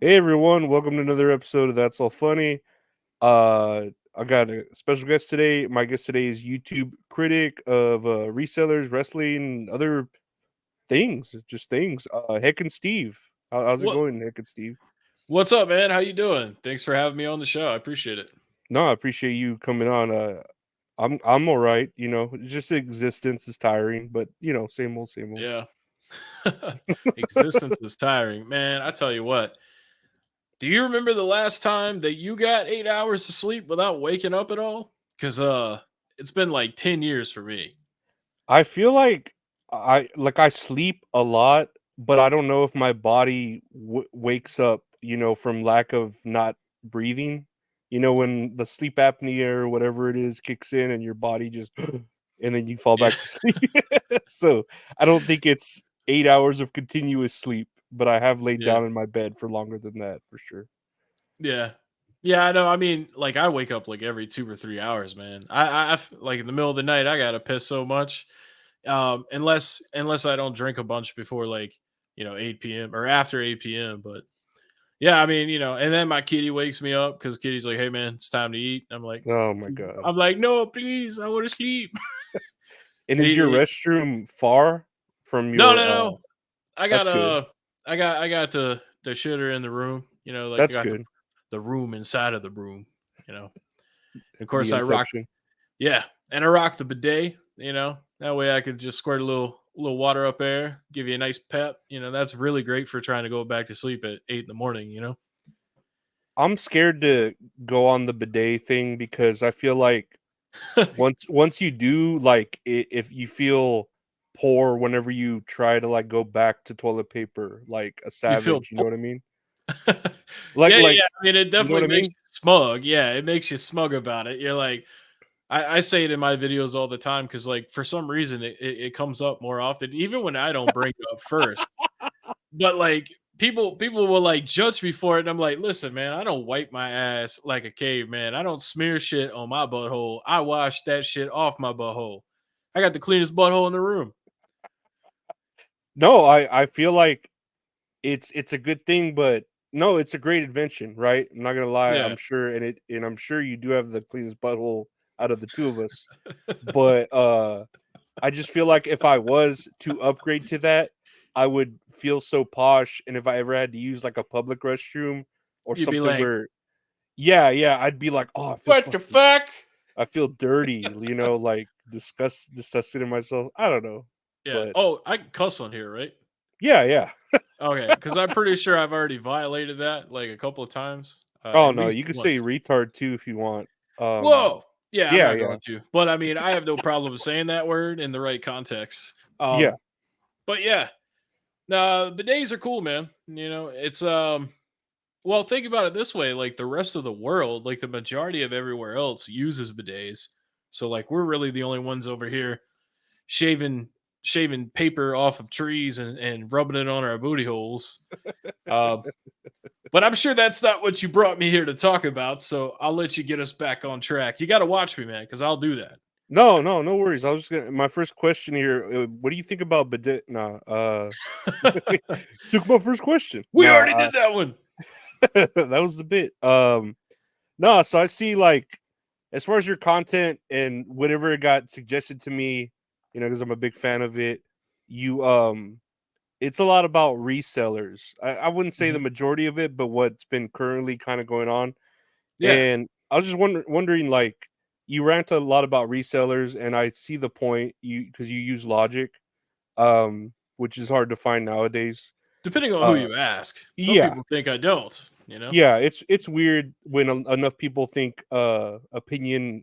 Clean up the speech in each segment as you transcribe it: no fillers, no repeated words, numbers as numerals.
Hey everyone, welcome to another episode of That's All Funny. I got a special guest today. My guest today is YouTube critic of resellers, wrestling, other things, just things. Heckin Steve. How's it What going, Heckin Steve? What's up, man? How you doing? Thanks for having me on the show. I appreciate it. No, I appreciate you coming on. I'm all right. Just existence is tiring, but same old, same old. Yeah. Existence is tiring, man. I tell you what. Do you remember the last time that you got 8 hours of sleep without waking up at all? Because it's been like 10 years for me. I feel like I sleep a lot, but I don't know if my body wakes up, from lack of not breathing. When the sleep apnea or whatever it is kicks in and your body just and then you fall Yeah. back to sleep. So, I don't think it's 8 hours of continuous sleep, but I have laid Yeah. down in my bed for longer than that for sure. Yeah. Yeah, I know. I mean, like I wake up like every 2 or 3 hours, man. Like in the middle of the night, I gotta piss so much. Unless I don't drink a bunch before like 8 p.m. or after 8 p.m. But yeah, I mean, and then my kitty wakes me up because kitty's like, "Hey, man, it's time to eat." I'm like, Oh my god. "No, please, I want to sleep." And is He- your he- restroom far from no, your no, no. I got that's good. I got the shitter in the room. Like I That's got good. the room inside of the room. You know, of The course I rock. inception. Yeah, and I rock the bidet. That way I could just squirt a little water up there, give you a nice pep. That's really great for trying to go back to sleep at 8 in the morning. I'm scared to go on the bidet thing because I feel like once you do, like, if you feel poor whenever you try to, like, go back to toilet paper like a You feel savage, you know what I mean? yeah, Like yeah, like, yeah. I mean, it you know what definitely I makes mean? you smug. Yeah, it makes you smug about it. You're like, I say it in my videos all the time because, like, for some reason, it comes up more often, even when I don't bring it up first. But like, people will like judge me for it, and I'm like, listen, man, I don't wipe my ass like a caveman. I don't smear shit on my butthole. I wash that shit off my butthole. I got the cleanest butthole in the room. No, I feel like it's a good thing, but no, it's a great invention, right? I'm not gonna lie, Yeah. I'm sure, and I'm sure you do have the cleanest butthole out of the 2 of us, but, I just feel like if I was to upgrade to that, I would feel so posh, and if I ever had to use, like, a public restroom or You'd be something like, where yeah, I'd be like, "Oh, what the fuck? I feel dirty," like, disgusted in myself. I don't know, Yeah. but Oh, I can cuss on here, right? yeah, yeah. Okay, because I'm pretty sure I've already violated that like a couple of times, Oh, at no, least you could say once. retard too if you want. Whoa! Yeah, I'm Yeah, not yeah, going to, but I mean, I have no problem saying that word in the right context. yeah. But yeah, no, bidets are cool, man. It's well, think about it this way: like the rest of the world, like the majority of everywhere else uses bidets. So like we're really the only ones over here shaving shaving paper off of trees and rubbing it on our booty holes. Uh, but I'm sure that's not what you brought me here to talk about. So I'll let you get us back on track. You got to watch me, man, because I'll do that. No, no, no worries. I was just gonna my first question here, what do you think about bidet nah, took my first question. We already did that one. That was the bit. No, so I see, like, as far as your content and whatever got suggested to me, because I'm a big fan of it, you it's a lot about resellers. I wouldn't say the Mhm. majority of it, but what's been currently kind of going on. Yeah. And I was just wondering, like, you rant a lot about resellers, and I see the point you because you use logic, which is hard to find nowadays. Depending on who Uh, you ask. Some yeah, people think I don't. yeah, it's weird when enough people think opinion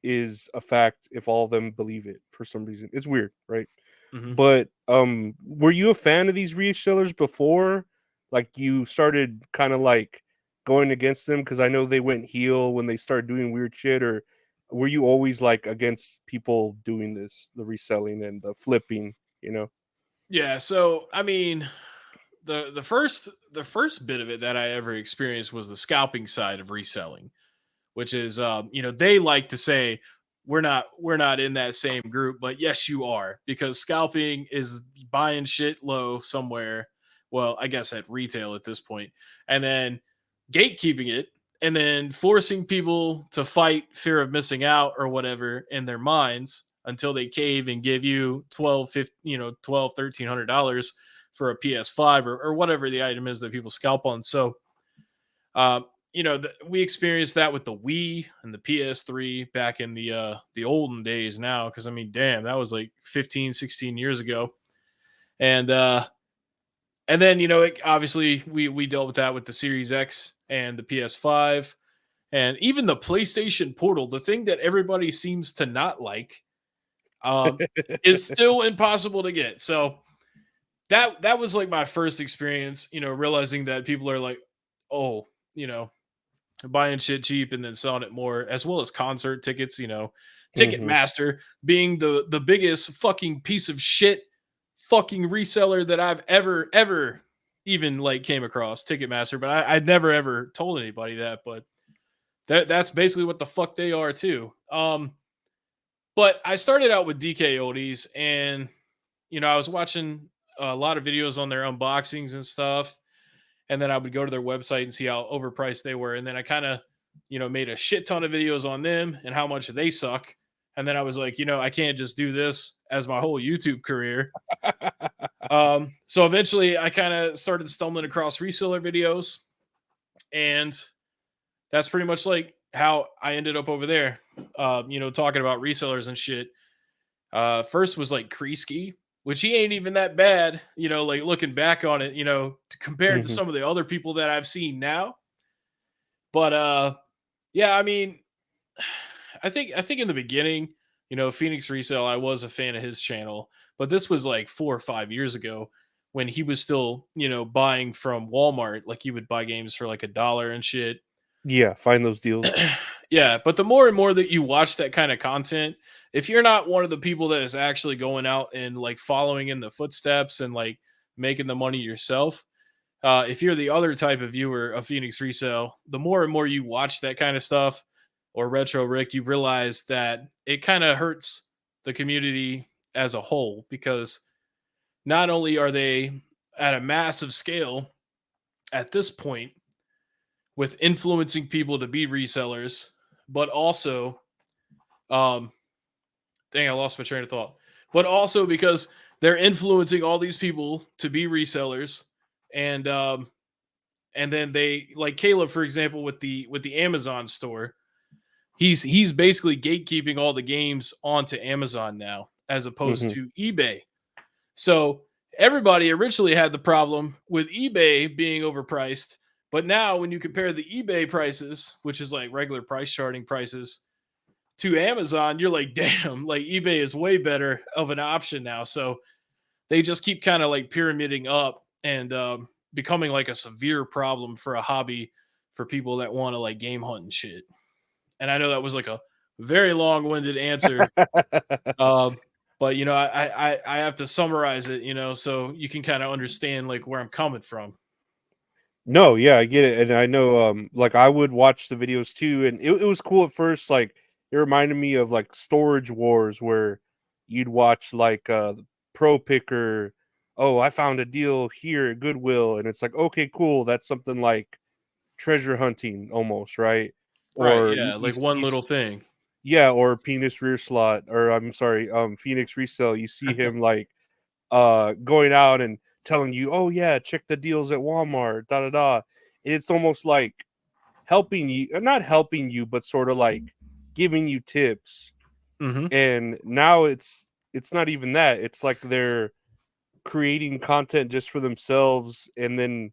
is a fact if all of them believe it for some reason. It's weird, right? Mhm. But were you a fan of these resellers before? Like you started kind of like going against them because I know they went heel when they started doing weird shit, or were you always like against people doing this, the reselling and the flipping, you know? Yeah, so I mean, the first bit of it that I ever experienced was the scalping side of reselling, which is they like to say we're not in that same group, but yes you are, because scalping is buying shit low somewhere Well, I guess at retail at this point, and then gatekeeping it, and then forcing people to fight fear of missing out or whatever in their minds until they cave and give you 12 15 12 $1,300 for a PS5 or whatever the item is that people scalp on. So uh, we experienced that with the Wii and the PS3 back in the olden days now, because I mean, damn, that was like 15, 16 years ago. And and then obviously we dealt with that with the Series X and the PS5 and even the PlayStation Portal, the thing that everybody seems to not like, um, is still impossible to get. So that was like my first experience, realizing that people are like, oh, you know, buying shit cheap and then selling it more, as well as concert tickets. Mhm. Ticketmaster being the biggest fucking piece of shit fucking reseller that I've ever even like came across. Ticketmaster, but I'd never ever told anybody that, but that's basically what the fuck they are too. But I started out with DK Oldies, and I was watching a lot of videos on their unboxings and stuff, and then I would go to their website and see how overpriced they were, and then I kind of made a shit ton of videos on them and how much they suck. And then I was like, I can't just do this as my whole YouTube career. So eventually I kind of started stumbling across reseller videos, and that's pretty much like how I ended up over there. Talking about resellers and shit. First was like Kreisky, which he ain't even that bad, like looking back on it, compared to Mhm. some of the other people that I've seen now. But yeah, I mean, I think in the beginning, Phoenix Resale, I was a fan of his channel, but this was like 4 or 5 years ago when he was still, buying from Walmart. Like he would buy games for like $1 and shit. Yeah, find those deals. Yeah, but the more and more that you watch that kind of content, if you're not one of the people that is actually going out and like following in the footsteps and like making the money yourself, if you're the other type of viewer of Phoenix Resale, the more and more you watch that kind of stuff or Retro Rick, you realize that it kind of hurts the community as a whole, because not only are they at a massive scale at this point with influencing people to be resellers, but also, um, dang, I lost my train of thought. But also because they're influencing all these people to be resellers, and and then they, like Caleb, for example, with the Amazon store, he's basically gatekeeping all the games onto Amazon now, as opposed Mhm. to eBay. So everybody originally had the problem with eBay being overpriced, but now when you compare the eBay prices, which is like regular price charting prices, to Amazon, you're like, damn, like eBay is way better of an option now. So they just keep kind of like pyramiding up and becoming like a severe problem for a hobby for people that want to like game hunt and shit. And I know that was like a very long-winded answer, um, but I have to summarize it, so you can kind of understand like where I'm coming from. No, yeah, I get it, and I know, like, I would watch the videos too, and it was cool at first, like, it reminded me of, like, Storage Wars where you'd watch, like, Pro Picker, "Oh, I found a deal here at Goodwill," and it's like, "Okay, cool, that's something like treasure hunting almost, right?" Right? Or Yeah, like one little thing. yeah, or Penis Rear Slot, or I'm sorry, Phoenix Resale, you see him, like, going out and telling you, "Oh yeah, check the deals at Walmart, da da da." It's almost like helping you, not helping you, but sort of like giving you tips. Hmm. And now it's not even that. It's like they're creating content just for themselves, and then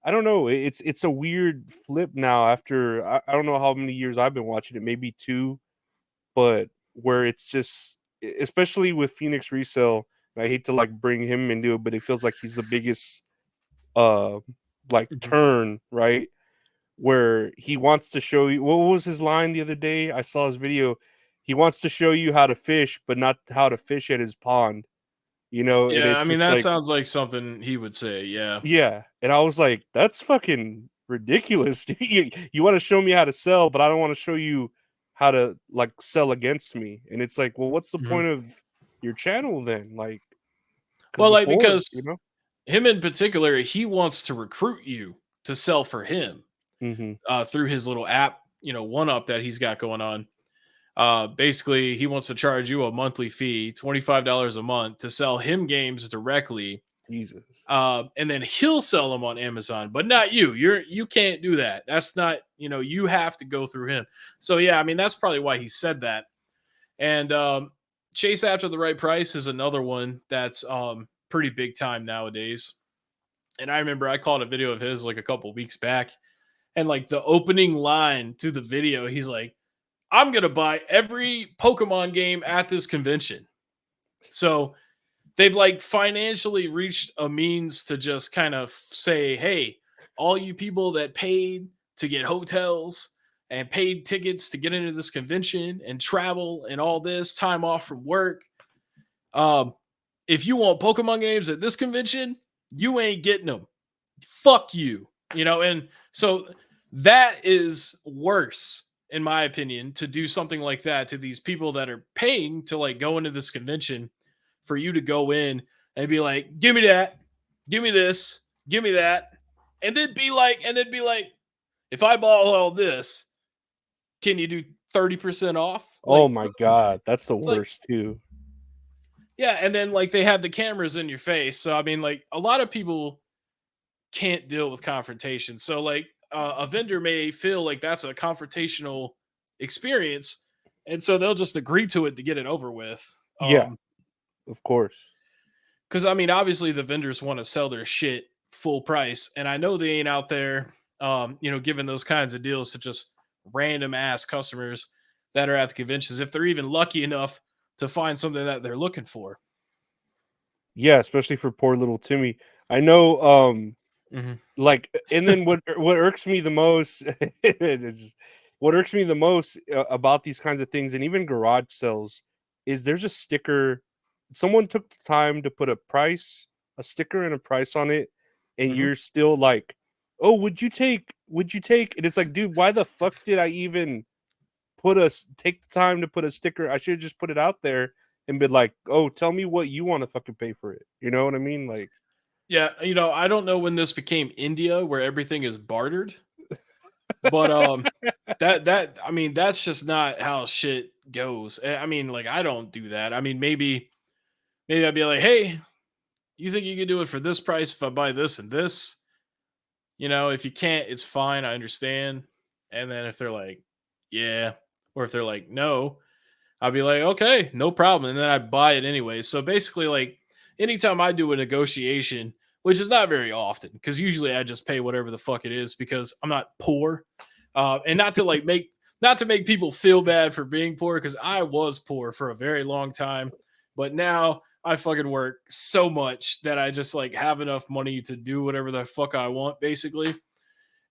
I don't know. It's a weird flip now. After I don't know how many years I've been watching it, maybe two, but where it's just especially with Phoenix Resale, and I hate to like bring him into it, but it feels like he's the biggest uh like Hmm. turn, right? Where he wants to show you, what was his line the other day? I saw his video. He wants to show you how to fish, but not how to fish at his pond, and Yeah, I it's mean just that like, sounds like something he would say. Yeah. yeah. And I was like, that's fucking ridiculous. Dude. You want to show me how to sell, but I don't want to show you how to like sell against me. And it's like, well, what's the Hmm. point of your channel then? Like, because Well, like before, because him in particular, he wants to recruit you to sell for him Mm-hmm. through his little app, one up that he's got going on. Basically, he wants to charge you a monthly fee, $25 a month, to sell him games directly. Jesus. And then he'll sell them on Amazon, but not you. You can't do that. That's not, you have to go through him. So yeah, I mean, that's probably why he said that. And Chase After the Right Price is another one that's pretty big time nowadays. And I remember I caught a video of his like a couple weeks back, and like the opening line to the video, he's like, "I'm gonna buy every Pokemon game at this convention." So they've like financially reached a means to just kind of say, "Hey, all you people that paid to get hotels and paid tickets to get into this convention and travel and all this time off from work, um, if you want Pokemon games at this convention, you ain't getting them. Fuck you." And so that is worse, in my opinion, to do something like that to these people that are paying to like go into this convention, for you to go in and be like, "Give me that, give me this, give me that," and then be like, "If I bought all this, can you do 30% off?" Oh Like, my God, that's the it's like, worst too. yeah, and then like they have the cameras in your face. So I mean, like a lot of people can't deal with confrontation. So like a vendor may feel like that's a confrontational experience, and so they'll just agree to it to get it over with. Yeah, of course. Because I mean, obviously the vendors want to sell their shit full price, and I know they ain't out there, giving those kinds of deals to just random ass customers that are at the conventions, if they're even lucky enough to find something that they're looking for. Yeah, especially for poor little Timmy. I know. Mhm. Like, and then what irks me the most, what irks me the most about these kinds of things, and even garage sales, is there's a sticker. Someone took the time to put a sticker and a price on it, and Mhm. you're still like, "Oh, Would you take?" And it's like, dude, why the fuck did I even take the time to put a sticker? I should have just put it out there and been like, "Oh, tell me what you want to fucking pay for it." You know what I mean? Like, Yeah, I don't know when this became India where everything is bartered, but that I mean that's just not how shit goes. I mean, like I don't do that. I mean, maybe I'd be like, "Hey, you think you can do it for this price if I buy this and this?" If you can't, it's fine. I understand. And then if they're like, "Yeah," or if they're like, "No," I'll be like, "Okay, no problem." And then I buy it anyway. So basically, like, anytime I do a negotiation, which is not very often, because usually I just pay whatever the fuck it is because I'm not poor. And not to make people feel bad for being poor, because I was poor for a very long time, but now I fucking work so much that I just like have enough money to do whatever the fuck I want, basically.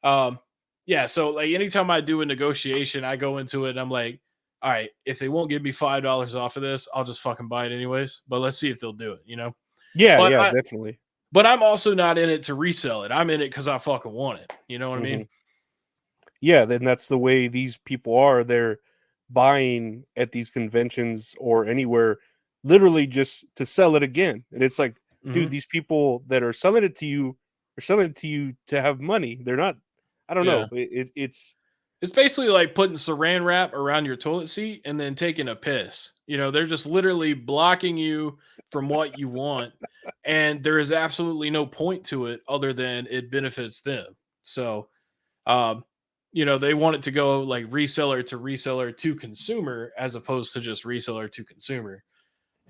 Um, yeah, so like anytime I do a negotiation, I go into it and I'm like, all right, if they won't give me $5 off of this, I'll just fucking buy it anyways. But let's see if they'll do it. yeah, But yeah, I definitely. but I'm also not in it to resell it. I'm in it because I fucking want it. You know what I Hmm. mean? Yeah, then that's the way these people are. They're buying at these conventions or anywhere literally just to sell it again. And it's like, dude, Hmm. these people that are selling it to you are selling it to you to have money. They're not, I don't Yeah. know. It's It's basically like putting saran wrap around your toilet seat and then taking a piss. They're just literally blocking you from what you want. And there is absolutely no point to it other than it benefits them. So, um, they want it to go like reseller to consumer as opposed to just reseller to consumer.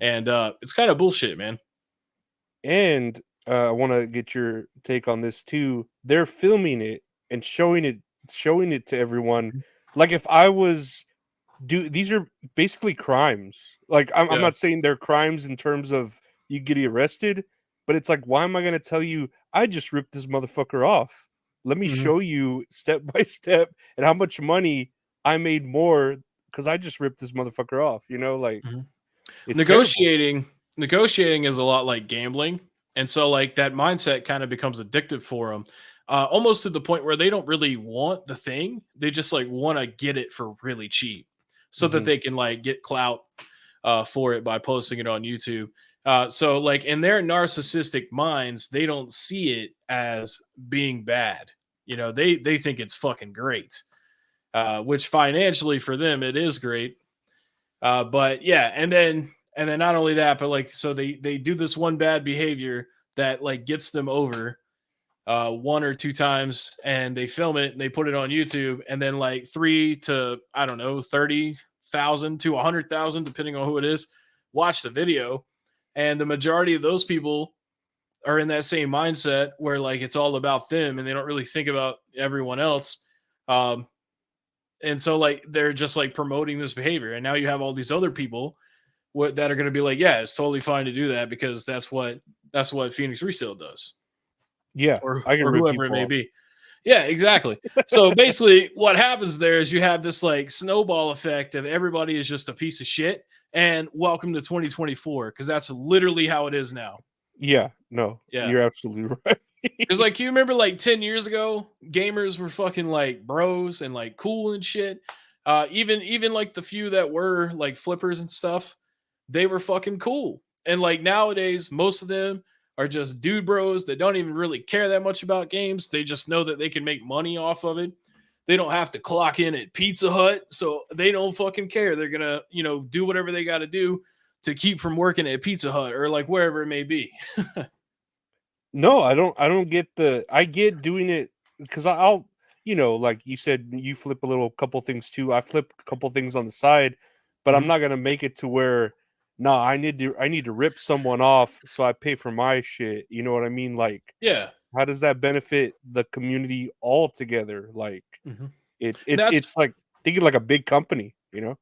And it's kind of bullshit, man. and I want to get your take on this too. They're filming it and showing it to everyone. Like if I was these are basically crimes. Like I'm Yeah. not saying they're crimes in terms of you get arrested, but it's like, why am I gonna tell you I just ripped this motherfucker off? Let me Hmm. show you step by step and how much money I made more because I just ripped this motherfucker off. Like Hmm. it's terrible. Negotiating is a lot like gambling, and so like that mindset kind of becomes addictive for them, almost to the point where they don't really want the thing. They just like want to get it for really cheap so that Hmm. they can like get clout for it by posting it on YouTube. So like in their narcissistic minds, they don't see it as being bad. They think it's fucking great, which financially for them it is great. But yeah, and then not only that, but like so they do this one bad behavior that like gets them over one or two times, and they film it and they put it on YouTube, and then like 3 to I don't know 30,000 to 100,000, depending on who it is, watch the video, and the majority of those people are in that same mindset where like it's all about them and they don't really think about everyone else. Um, and so like they're just like promoting this behavior, and now you have all these other people that are going to be like, yeah, it's totally fine to do that because that's what Phoenix Resale does, Yeah, I can or rip whoever it people may off. be. Yeah, exactly. So basically, what happens there is you have this like snowball effect of everybody is just a piece of shit. And welcome to 2024, because that's literally how it is now. Yeah, no, Yeah. you're absolutely right. Because like you remember like 10 years ago, gamers were fucking like bros and like cool and shit. Even like the few that were like flippers and stuff, they were fucking cool. And like nowadays, most of them are just dude bros that don't even really care that much about games. They just know that they can make money off of it. They don't have to clock in at Pizza Hut, so they don't fucking care. They're gonna, do whatever they got to do to keep from working at Pizza Hut or like wherever it may be. No, I don't get I get doing it because I'll, like you said, you flip a little couple things too. I flip a couple things on the side, but I'm Mhm. not gonna make it to where no, I need to rip someone off so I pay for my shit. You know what I mean? Like, Yeah. how does that benefit the community altogether? Like, Mhm. it's And it's it's like thinking like a big company, you know?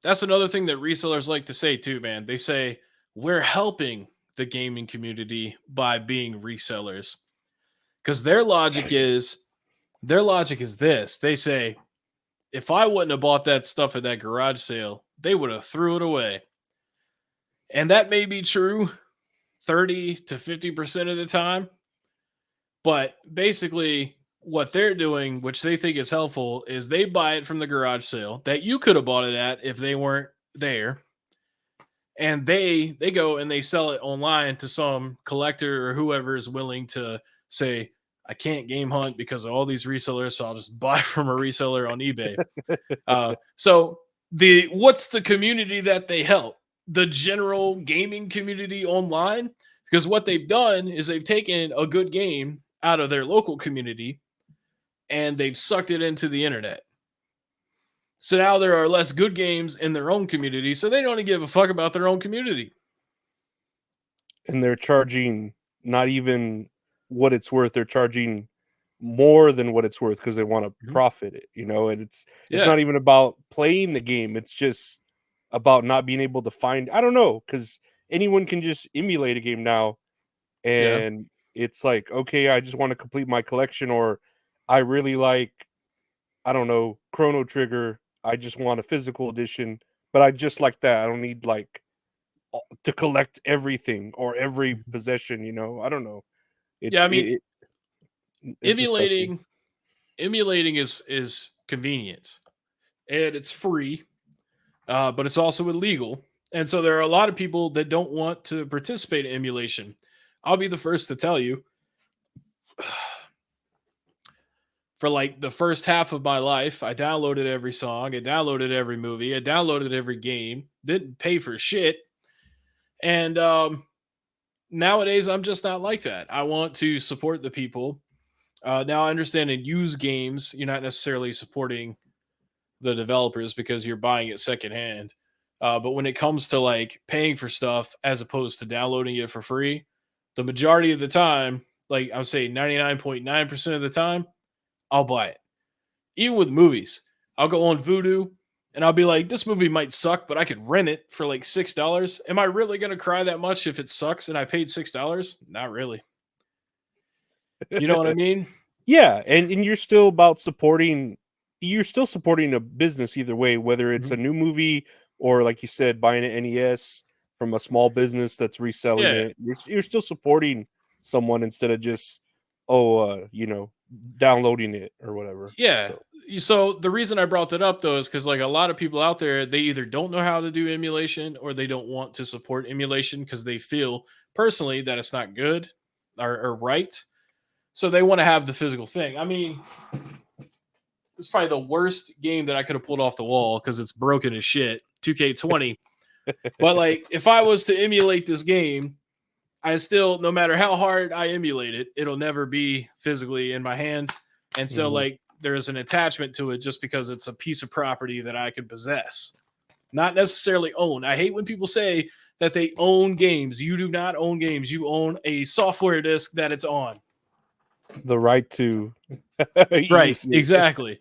that's another thing that resellers like to say too, man. They say we're helping the gaming community by being resellers, because their logic is this. They say if I wouldn't have bought that stuff at that garage sale, they would have threw it away. And that may be true 30 to 50% of the time, but basically what they're doing, which they think is helpful, is they buy it from the garage sale that you could have bought it at if they weren't there, and they go and they sell it online to some collector or whoever is willing to say, I can't game hunt because of all these resellers, so I'll just buy from a reseller on eBay. So what's the community that they help? The general gaming community online, because what they've done is they've taken a good game out of their local community and they've sucked it into the internet. So now there are less good games in their own community, so they don't give a fuck about their own community. And they're charging not even what it's worth. They're charging more than what it's worth because they want to Mhm. profit it, and it's Yeah, not even about playing the game. It's just about not being able to find, I don't know, because anyone can just emulate a game now, yeah. and it's like, okay, I just want to complete my collection, or I really like, I don't know, Chrono Trigger. I just want a physical edition, but I just like that. I don't need like to collect everything or every Mhm. possession. I don't know. Yeah, It's I mean, it's disgusting. emulating emulating is convenient and it's free, but it's also illegal. And so there are a lot of people that don't want to participate in emulation. I'll be the first to tell you, for like the first half of my life, I downloaded every song, I downloaded every movie, I downloaded every game, didn't pay for shit. And nowadays, I'm just not like that. I want to support the people. Now, I understand in used games, you're not necessarily supporting the developers because you're buying it secondhand. But when it comes to like paying for stuff as opposed to downloading it for free, the majority of the time, like I would say 99.9% of the time, I'll buy it. Even with movies, I'll go on Vudu and I'll be like, this movie might suck, but I could rent it for like $6. Am I really going to cry that much if it sucks and I paid $6? Not really. You know what I mean? Yeah, and you're still supporting a business either way, whether it's Mhm. a new movie or like you said, buying an NES from a small business that's reselling Yeah. it. You're still supporting someone instead of just, oh, downloading it or whatever. Yeah. So So the reason I brought that up though is because like a lot of people out there, they either don't know how to do emulation or they don't want to support emulation because they feel personally that it's not good or right. So they want to have the physical thing. I mean, it's probably the worst game that I could have pulled off the wall because it's broken as shit. 2K20. But like, if I was to emulate this game, I still, no matter how hard I emulate it, it'll never be physically in my hand. And so, Mhm. like, there's an attachment to it just because it's a piece of property that I could possess, not necessarily own. I hate when people say that they own games. You do not own games. You own a software disk that it's on. The right to Right. use it. Exactly.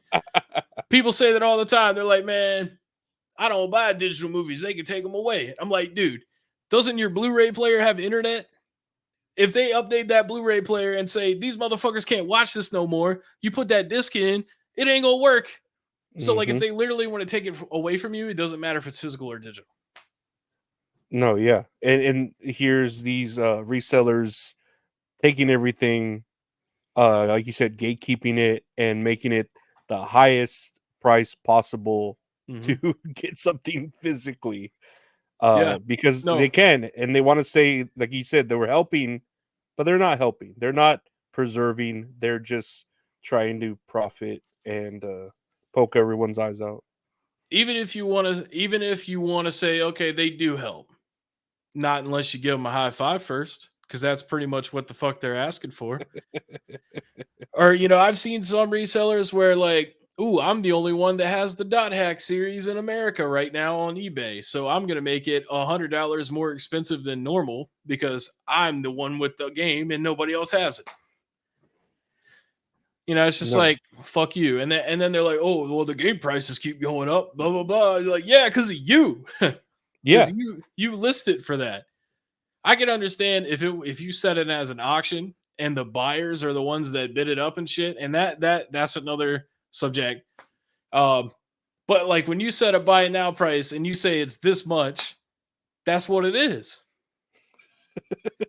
People say that all the time. They're like, man, I don't buy digital movies. They can take them away. I'm like, dude, doesn't your Blu-ray player have internet? If they update that Blu-ray player and say these motherfuckers can't watch this no more, you put that disc in, it ain't gonna work. So like if Mhm. they literally want to take it away from you, it doesn't matter if it's physical or digital. No, yeah, and here's these resellers taking everything, like you said, gatekeeping it and making it the highest price possible to Mm-hmm. get something physically, Yeah. because they No. can, and they want to say, like you said, they were helping, but they're not helping. They're not preserving. They're just trying to profit and poke everyone's eyes out. Even if you want to say, okay, they do help. Not unless you give them a high five first, because that's pretty much what the fuck they're asking for. Or, I've seen some resellers where like, ooh, I'm the only one that has the dot hack series in America right now on eBay. So I'm gonna make it $100 more expensive than normal because I'm the one with the game and nobody else has it. It's just No, like fuck you. And then they're like, oh, well, the game prices keep going up, blah blah blah. You're like, yeah, because of you. yeah, Because you list it for that. I can understand if you set it as an auction and the buyers are the ones that bid it up and shit, and that's another subject. Um, but like when you set a buy it now price and you say it's this much, that's what it is.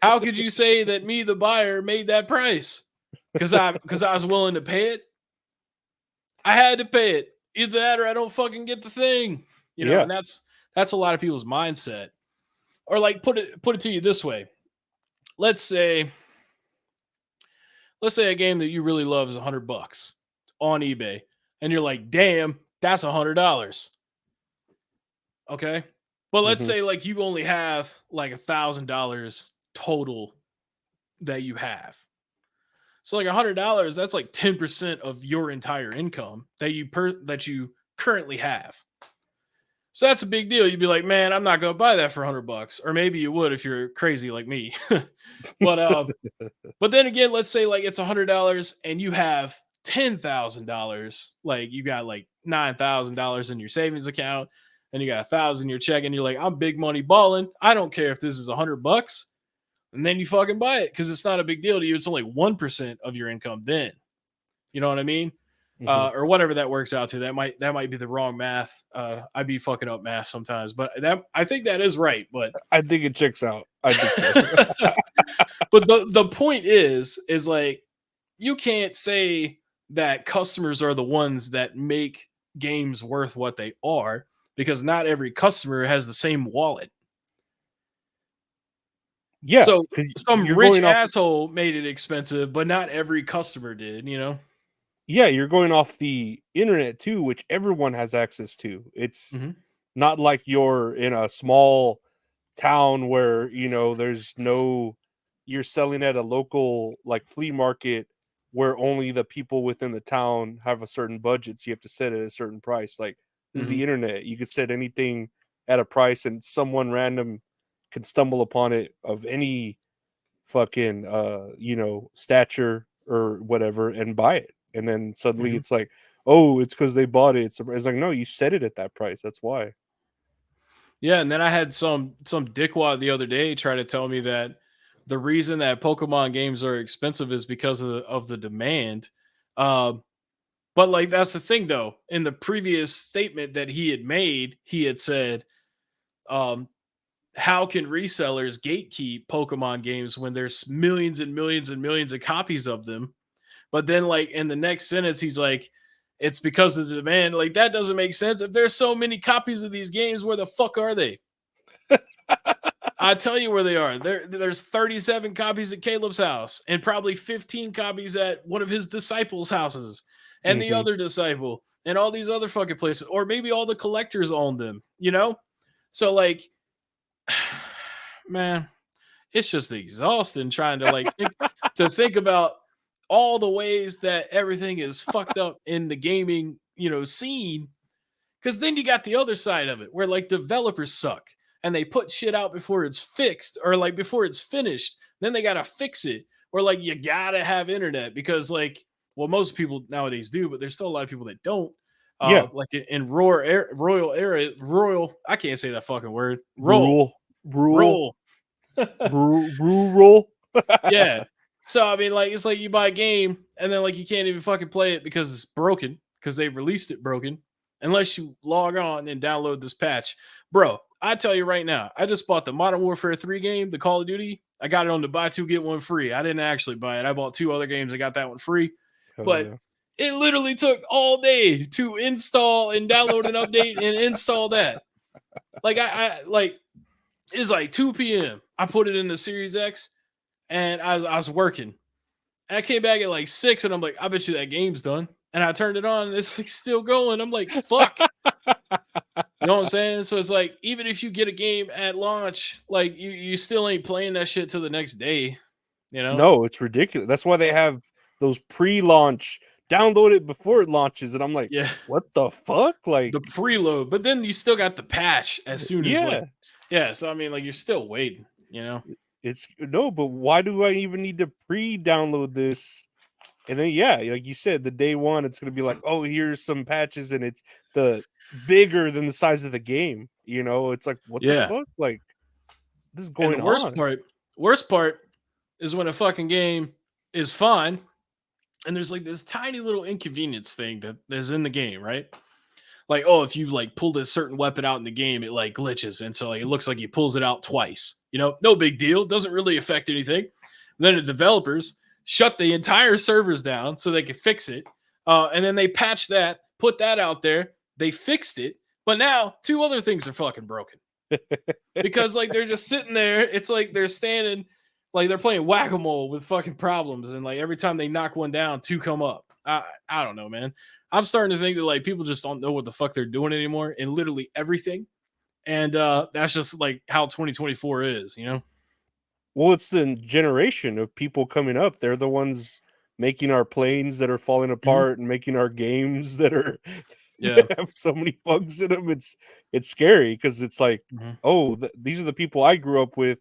How could you say that me, the buyer, made that price? Because I was willing to pay it. I had to pay it. Either that or I don't fucking get the thing. yeah. And that's a lot of people's mindset. Or like put it to you this way. Let's say let's say a game that you really love is $100 on eBay, and you're like, damn, that's $100. Okay. But let's Hmm. say like you only have like $1,000 total that you have. So like $100, that's like 10% of your entire income that you currently have. So that's a big deal. You'd be like, man, I'm not gonna buy that for $100. Or maybe you would if you're crazy like me. but But then again, let's say like it's $100 and you have $10,000. Like you got like $9,000 in your savings account, and you got 1,000 in your check, and you're like, I'm big money balling. I don't care if this is $100, and then you fucking buy it because it's not a big deal to you. It's only 1% of your income. Then you know what I mean, Hmm. or whatever that works out to. That might be the wrong math. I'd be fucking up math sometimes, but that I think that is right. But I think it checks out. I think so. but the point is like you can't say that customers are the ones that make games worth what they are because not every customer has the same wallet. Yeah, So because some you're rich going off. asshole made it expensive, but not every customer did. Yeah, you're going off the internet too, which everyone has access to. It's Hmm. not like you're in a small town where there's no. You're selling at a local like flea market where only the people within the town have a certain budget, so you have to set it at a certain price. Like this is Hmm. the internet; you could set anything at a price, and someone random can stumble upon it of any fucking stature or whatever and buy it, and then suddenly Hmm. it's like, oh, it's because they bought it. It's like, no, you set it at that price, that's why. Yeah, and then I had some dickwad the other day try to tell me that the reason that Pokemon games are expensive is because of the demand. Um, But like that's the thing though. In the previous statement that he had made, he had said, um, how can resellers gatekeep Pokemon games when there's millions and millions and millions of copies of them? But then like in the next sentence, he's like, It's because of the demand. Like, that doesn't make sense. If there's so many copies of these games, where the fuck are they? I tell you where they are. There's 37 copies at Caleb's house, and probably 15 copies at one of his disciples' houses, and the Mhm. other disciple, and all these other fucking places, or maybe all the collectors own them. So like, man, it's just exhausting trying to like think about all the ways that everything is fucked up in the gaming scene, because then you got the other side of it where like developers suck and they put shit out before it's fixed, or like before it's finished. Then they gotta fix it, or like you gotta have internet because like, well, most people nowadays do, but there's still a lot of people that don't. Yeah. Like in royal area, royal. I can't say that fucking word. Rule. Rule. Roll. Rural. Yeah. So I mean, like, it's like you buy a game and then like you can't even fucking play it because it's broken, because they released it broken, unless you log on and download this patch. Bro, I tell you right now, I just bought the Modern Warfare 3 game, the Call of Duty. I got it on the buy two get one free. I didn't actually buy it. I bought two other games. I got that one free, Hell but yeah. it literally took all day to install and download an update and install that. Like I like, it's like 2 p.m. I put it in the Series X and I was working. And I came back at like 6 and I'm like, I bet you that game's done. And I turned it on and it's like still going. I'm like, fuck. You know what I'm saying? So it's like, even if you get a game at launch, like you still ain't playing that shit till the next day, you know? No, it's ridiculous. That's why they have those pre-launch, download it before it launches, and I'm like, Yeah. what the fuck? Like, The preload. But then you still got the patch as soon as like, yeah, yeah. So I mean, like, you're still waiting, you know? it's no, but why do I even need to pre-download this? And then yeah, like you said, the day one, it's gonna be like, oh, here's some patches, and it's the bigger than the size of the game. It's like, what the Yeah. fuck? Like, this is And the going on. worst part is when a fucking game is fine and there's like this tiny little inconvenience thing that is in the game, right? Like, oh, if you like pull this certain weapon out in the game, it like glitches, and so like it looks like he pulls it out twice. No big deal, doesn't really affect anything. And then the developers shut the entire servers down so they could fix it, and then they patched that, put that out there, they fixed it, but now two other things are fucking broken because like they're just sitting there. It's like they're standing, like they're playing whack-a-mole with fucking problems, and like every time they knock one down, two come up. I don't know, man. I'm starting to think that like people just don't know what the fuck they're doing anymore in literally everything, and that's just like how 2024 is, you know? Well, it's the generation of people coming up. They're the ones making our planes that are falling Mhm. apart and making our games that are Yeah. that have so many bugs in them. It's scary because it's like, Mhm. oh, these are the people I grew up with.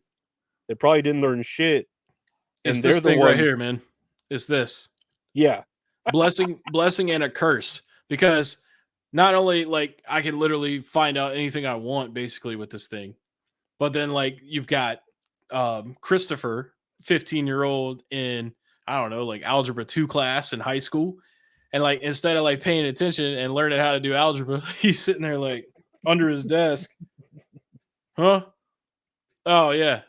They probably didn't learn shit, It's and this they're the thing right ones. here, man. It's this Yeah, blessing and a curse, because not only like I can literally find out anything I want basically with this thing, but then like you've got Christopher, 15-year-old in, I don't know, like algebra 2 class in high school. And like instead of like paying attention and learning how to do algebra, he's sitting there like under his desk. Huh? Oh yeah.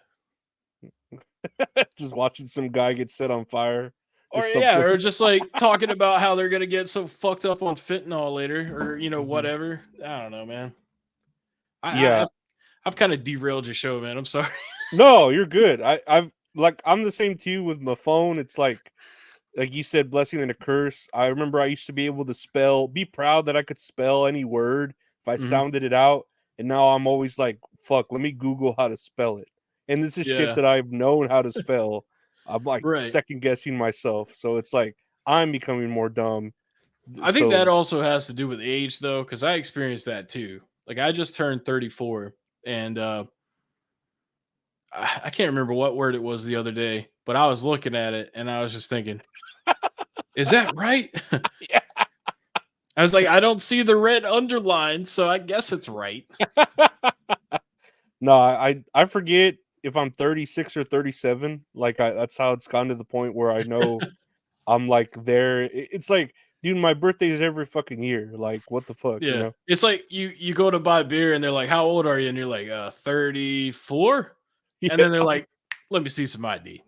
just watching some guy get set on fire or Or yeah, something. or just like talking about how they're gonna get so fucked up on fentanyl later, or Mhm. whatever. I don't know, man. I, I Yeah, I've kind of derailed your show, man. I'm sorry. no, you're good. I'm the same too with my phone. It's like you said, blessing and a curse. I remember I used to be able to be proud that I could spell any word if I Mhm. sounded it out. And now I'm always like, fuck, let me Google how to spell it. And this is shit Yeah. that I've known how to spell. I'm like Right. second guessing myself. So it's like I'm becoming more dumb. I think So that also has to do with age, though, because I experienced that too. Like, I just turned 34, and I can't remember what word it was the other day, but I was looking at it and I was just thinking, "Is that right?" yeah. I was like, "I don't see the red underline, so I guess it's right." No, I forget if I'm 36 or 37. Like that's how it's gone to the point where I know I'm like there. It's like, dude, my birthday is every fucking year. Like, what the fuck, you Yeah, know? it's like you go to buy beer and they're like, "How old are you?" And you're like, 34," and Yeah, then they're like, "Let me see some ID."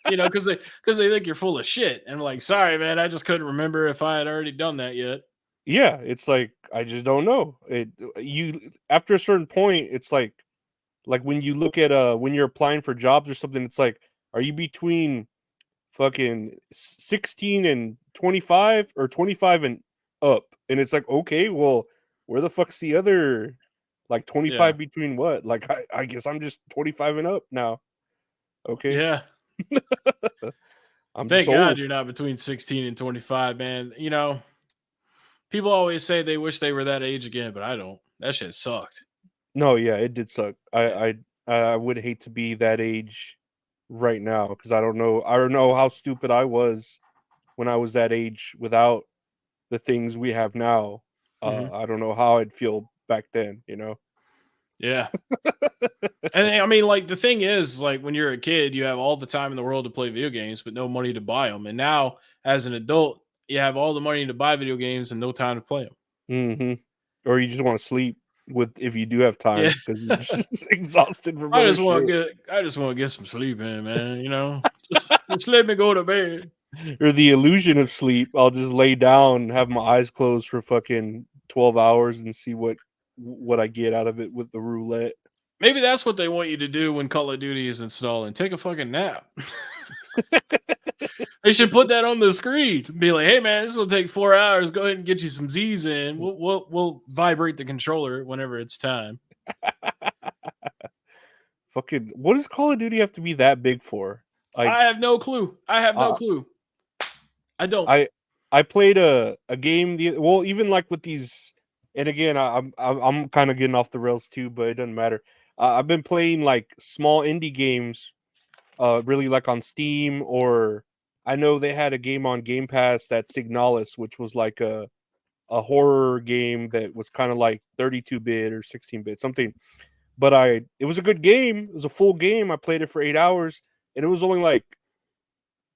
Because they think you're full of shit. And I'm like, "Sorry, man, I just couldn't remember if I had already done that yet." Yeah, it's like I just don't know. You after a certain point, it's like when you look at when you're applying for jobs or something, it's like, are you between fucking 16 and 25 or 25 and up? And it's like, okay, well, where the fuck's the other like Yeah. 25 between what? Like I guess I'm just 25 and up now. Okay. Yeah. I'm just Thank God old. you're not between 16 and 25, man. You know, people always say they wish they were that age again, but I don't. That shit sucked. No, yeah, it did suck. Yeah. I would hate to be that age right now because I don't know how stupid I was when I was that age without the things we have now. Hmm. I don't know how I'd feel back then, you know. Yeah. And I mean, like, the thing is, like, when you're a kid, you have all the time in the world to play video games, but no money to buy them. And now, as an adult, you have all the money to buy video games and no time to play them. Hmm. Or you just want to sleep with if you do have Yeah. time because you're just exhausted from other shit. I just want to get some sleep in, man. You know, just let me go to bed. Or the illusion of sleep. I'll just lay down, have my eyes closed for fucking 12 hours and see what I get out of it with the roulette. Maybe that's what they want you to do when Call of Duty is installing. Take a fucking nap. They should put that on the screen. Be like, hey man, this will take 4 hours. Go ahead and get you some Z's in. We'll vibrate the controller whenever it's time. Fucking what does Call of Duty have to be that big for? Like I have no clue. I have no uh, clue. I don't. I I played a game well even like with these and again I'm kind of getting off the rails too, but it doesn't matter. I've been playing like small indie games, really like on Steam or I know they had a game on Game Pass that Signalis, which was like a horror game that was kind of like 32-bit or 16-bit something. But it was a good game. It was a full game. I played it for 8 hours, and it was only like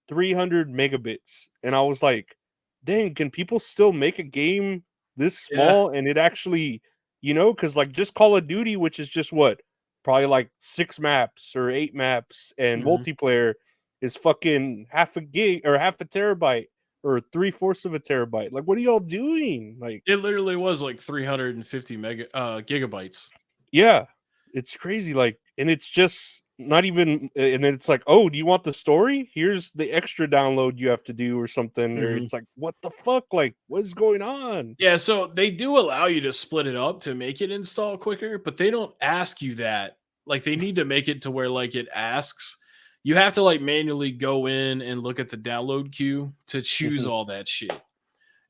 300 megabits. And I was like, dang, can people still make a game this Yeah. small? And it actually, because like just Call of Duty, which is just what, probably like 6 maps or 8 maps, and Mhm. multiplayer is fucking half a gig or half a terabyte or 3/4 of a terabyte. Like, what are y'all doing? Like, It literally was like 350 gigabytes. yeah, it's crazy. Like, and it's just not even. And then it's like, oh, do you want the story? Here's the extra download you have to do, or something. Or Mhm. it's like, what the fuck? Like, what's going on? Yeah, so they do allow you to split it up to make it install quicker, but they don't ask you that. Like they need to make it to where like it asks. You have to like manually go in and look at the download queue to choose Mhm. all that shit.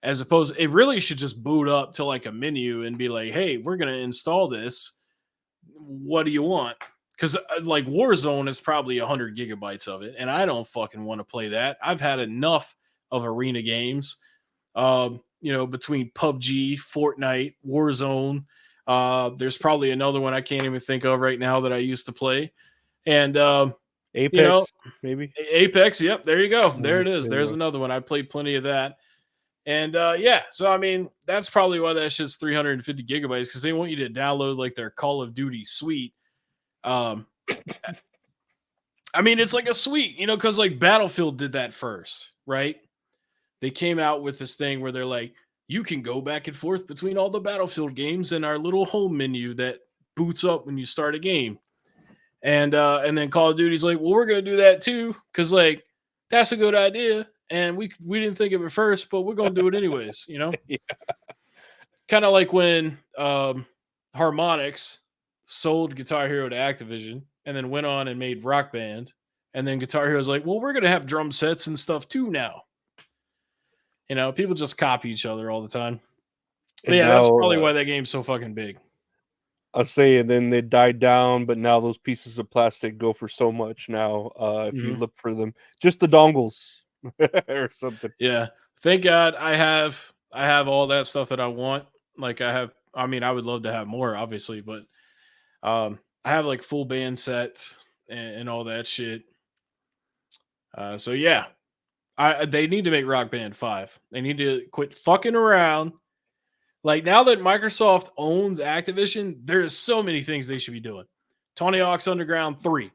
As opposed, it really should just boot up to like a menu and be like, "Hey, we're gonna install this. What do you want?" Because like Warzone is probably 100 gigabytes of it, and I don't fucking want to play that. I've had enough of arena games, between PUBG, Fortnite, Warzone. There's probably another one I can't even think of right now that I used to play. And, you know, Apex, maybe. Apex. Yep. There you go. There Mhm, it is. there you There's go. another one. I played plenty of that. And yeah, so I mean, that's probably why that shit's 350 gigabytes because they want you to download like their Call of Duty suite. Um, I mean, it's like a suite, because like Battlefield did that first, right? They came out with this thing where they're like, you can go back and forth between all the Battlefield games in our little home menu that boots up when you start a game. And then Call of Duty's like, well, we're gonna do that too, because like that's a good idea. And we didn't think of it first, but we're gonna do it anyways. Yeah. Kind of like when Harmonix sold Guitar Hero to Activision and then went on and made Rock Band. And then Guitar Hero's like, well, we're gonna have drum sets and stuff too now. People just copy each other all the time. But And yeah, that's now probably why that game's so fucking big. I say, and then they died down, but now those pieces of plastic go for so much now. If you Mhm. look for them, just the dongles or something. Yeah. Thank God I have all that stuff that I want. Like I mean, I would love to have more, obviously, but I have like full band set and all that shit. So yeah. They need to make Rock Band 5. They need to quit fucking around. Like now that Microsoft owns Activision, there's so many things they should be doing. Tony Hawk's Underground 3.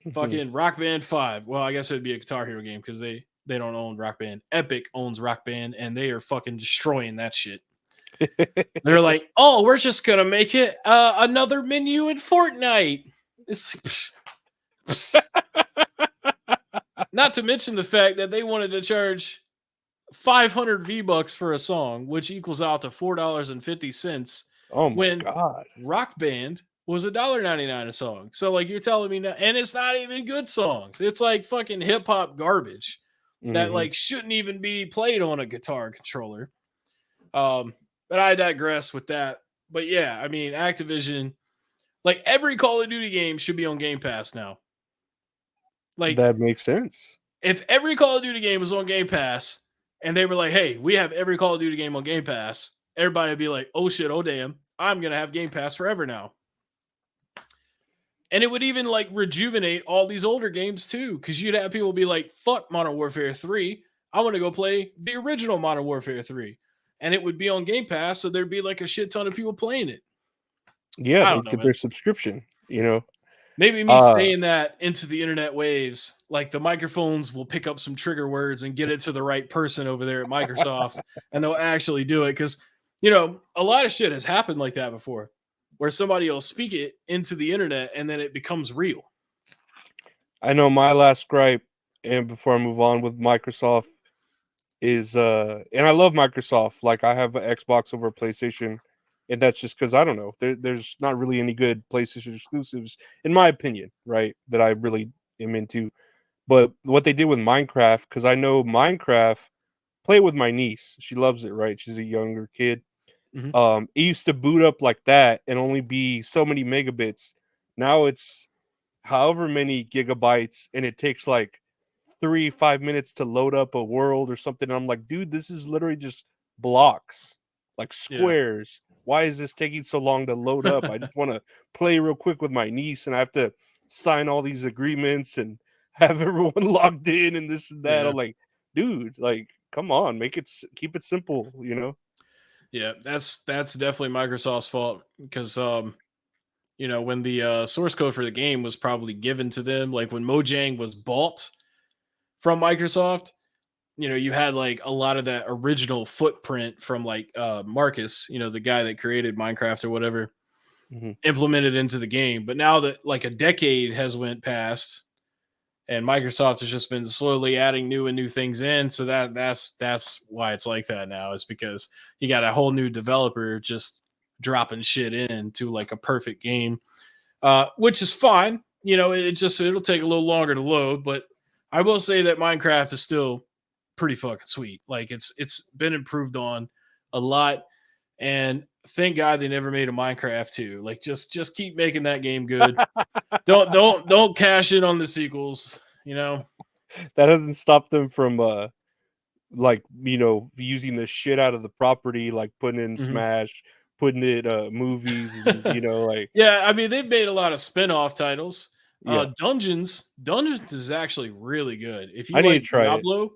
Mhm. Fucking Rock Band 5. Well, I guess it'd be a Guitar Hero game because they they don't own Rock Band. Epic owns Rock Band, and they are fucking destroying that shit. They're like, oh, we're just gonna make it another menu in Fortnite. It's like, psh, psh. Not to mention the fact that they wanted to charge 500 V-Bucks for a song, which equals out to $4.50 Oh my when god. Rock Band was $1.99 a song. So like you're telling me now, and it's not even good songs. It's like fucking hip hop garbage that Mhm. like shouldn't even be played on a guitar controller. But I digress with that. But yeah, I mean Activision, like every Call of Duty game should be on Game Pass now. Like That makes sense. if every Call of Duty game was on Game Pass and they were like, hey, we have every Call of Duty game on Game Pass, everybody would be like, oh shit, oh damn, I'm gonna have Game Pass forever now. And it would even like rejuvenate all these older games too, because you'd have people be like, fuck Modern Warfare 3. I want to go play the original Modern Warfare 3. And it would be on Game Pass, so there'd be like a shit ton of people playing it. Yeah, I they don't know, get man. their subscription, you know. Maybe me Uh saying that into the internet waves, like the microphones will pick up some trigger words and get it to the right person over there at Microsoft, and they'll actually do it. Because, you know, a lot of shit has happened like that before, where somebody will speak it into the internet and then it becomes real. I know my last gripe, and before I move on with Microsoft, is and I love Microsoft. Like I have an Xbox over a PlayStation, and that's just because I don't know. There's not really any good PlayStation exclusives, in my opinion, right? That I really am into. But what they did with Minecraft, because I know Minecraft, play it with my niece. She loves it, right? She's a younger kid. Mhm. It used to boot up like that and only be so many megabits. Now it's however many gigabytes, and it takes like 3 5 minutes to load up a world or something. And I'm like, dude, this is literally just blocks, like Yeah. squares. Why is this taking so long to load up? I just want to play real quick with my niece, and I have to sign all these agreements and have everyone logged in and this and that. Yeah. I'm like, dude, like, come on, keep it simple, you know? Yeah. That's definitely Microsoft's fault because you know, when the source code for the game was probably given to them, like when Mojang was bought from Microsoft, you know, you had like a lot of that original footprint from like Marcus, you know, the guy that created Minecraft or whatever, Mhm. implemented into the game. But now that like a decade has went past and Microsoft has just been slowly adding new and new things in, so that's why it's like that now, is because you got a whole new developer just dropping shit into like a perfect game, which is fine. You know, it'll take a little longer to load, but I will say that Minecraft is still pretty fucking sweet. Like it's been improved on a lot, and thank God they never made a Minecraft 2. Like just keep making that game good. Don't cash in on the sequels. You know. That doesn't stop them from like, you know, using the shit out of the property, like putting in Mhm. Smash, putting it movies, and you know, like, Yeah, I mean they've made a lot of spin-off titles. yeah. Dungeons is actually really good. If you I need like to try it. Diablo, I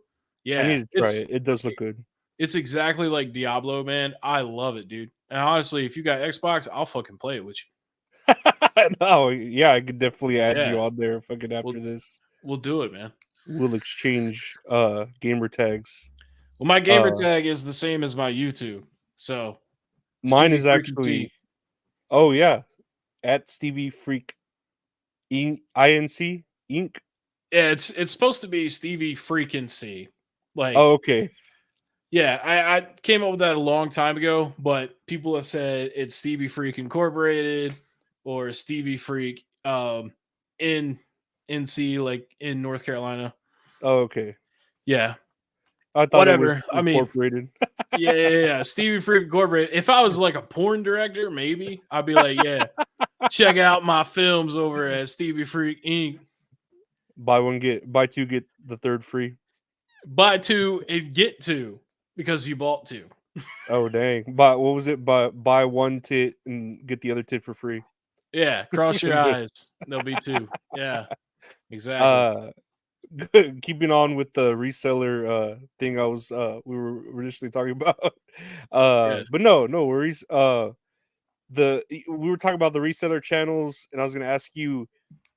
yeah, need to try it. It does look good. it's exactly like Diablo, man. I love it, dude. And honestly, if you got Xbox, I'll fucking play it with No, yeah, I could definitely you. add Yeah, you on there fucking we'll after this. we'll do it, man. We'll exchange gamer tags. Well, my gamer Uh tag is the same as my YouTube. So Mine Stevie is freaking T. actually, oh yeah, at Stevie Freak Inc. Inc. Yeah, it's supposed to be Stevie freaking C. Oh, Like, okay. yeah, I came up with that a long time ago, but people have said it's Stevie Freak Incorporated or Stevie Freak in NC, like in North Carolina. Oh, okay. Yeah, I thought it was whatever. I mean, incorporated. yeah. Stevie Freak Incorporated. If I was like a porn director, maybe I'd be like, yeah, check out my films over at Stevie Freak Inc. Buy two, get the third free. Buy two and get two because you bought two. Oh dang! Buy what was it? Buy one tit and get the other tit for free. Yeah, cross your Is it? eyes. There'll be two. Yeah, exactly. Uh, keeping on with the reseller thing, I was we were initially talking about. Yeah. But no worries. We were talking about the reseller channels, and I was gonna ask you,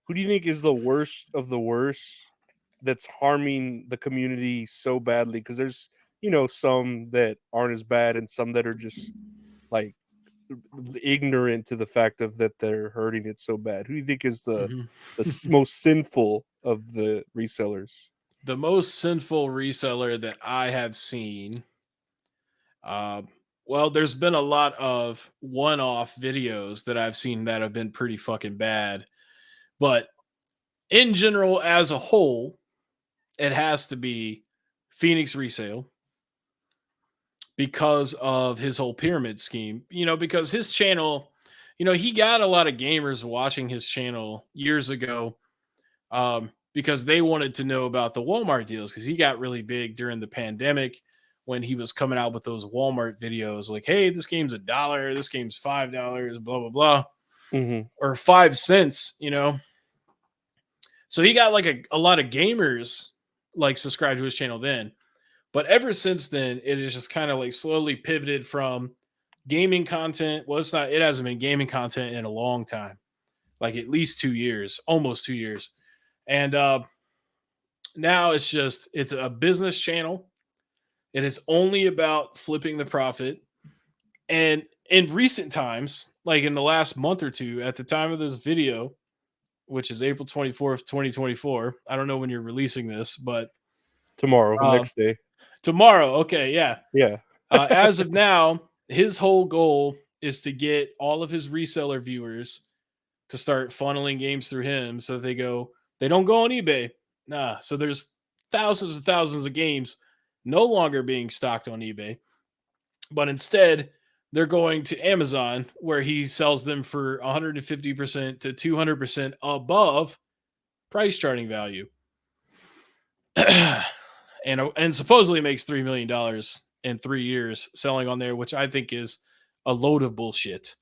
who do you think is the worst of the worst that's harming the community so badly? Because there's, some that aren't as bad and some that are just like ignorant to the fact of that they're hurting it so bad. Who do you think is the Mhm. most sinful of the resellers? The most sinful reseller that I have seen, uh, well, there's been a lot of one-off videos that I've seen that have been pretty fucking bad. But in general, as a whole, it has to be Phoenix Resale because of his whole pyramid scheme. Because his channel, he got a lot of gamers watching his channel years ago, because they wanted to know about the Walmart deals because he got really big during the pandemic when he was coming out with those Walmart videos like, hey, this game's $1, this game's $5, blah, blah, blah, Mm-hmm. or 5 cents. So he got like a lot of gamers like subscribed to his channel then. But ever since then, it is just kind of like slowly pivoted from gaming content. Well, it hasn't been gaming content in a long time, like at least 2 years, almost 2 years. And now it's a business channel. It is only about flipping the profit. And in recent times, like in the last month or two, at the time of this video, which is April 24th, 2024. I don't know when you're releasing this, but Tomorrow, uh, next day. tomorrow. Okay, yeah. Yeah. As of now, his whole goal is to get all of his reseller viewers to start funneling games through him so they don't go on eBay. Nah. So there's thousands and thousands of games no longer being stocked on eBay, but instead they're going to Amazon where he sells them for 150% to 200% above price charting value. and supposedly makes $3 million in 3 years selling on there, which I think is a load of bullshit.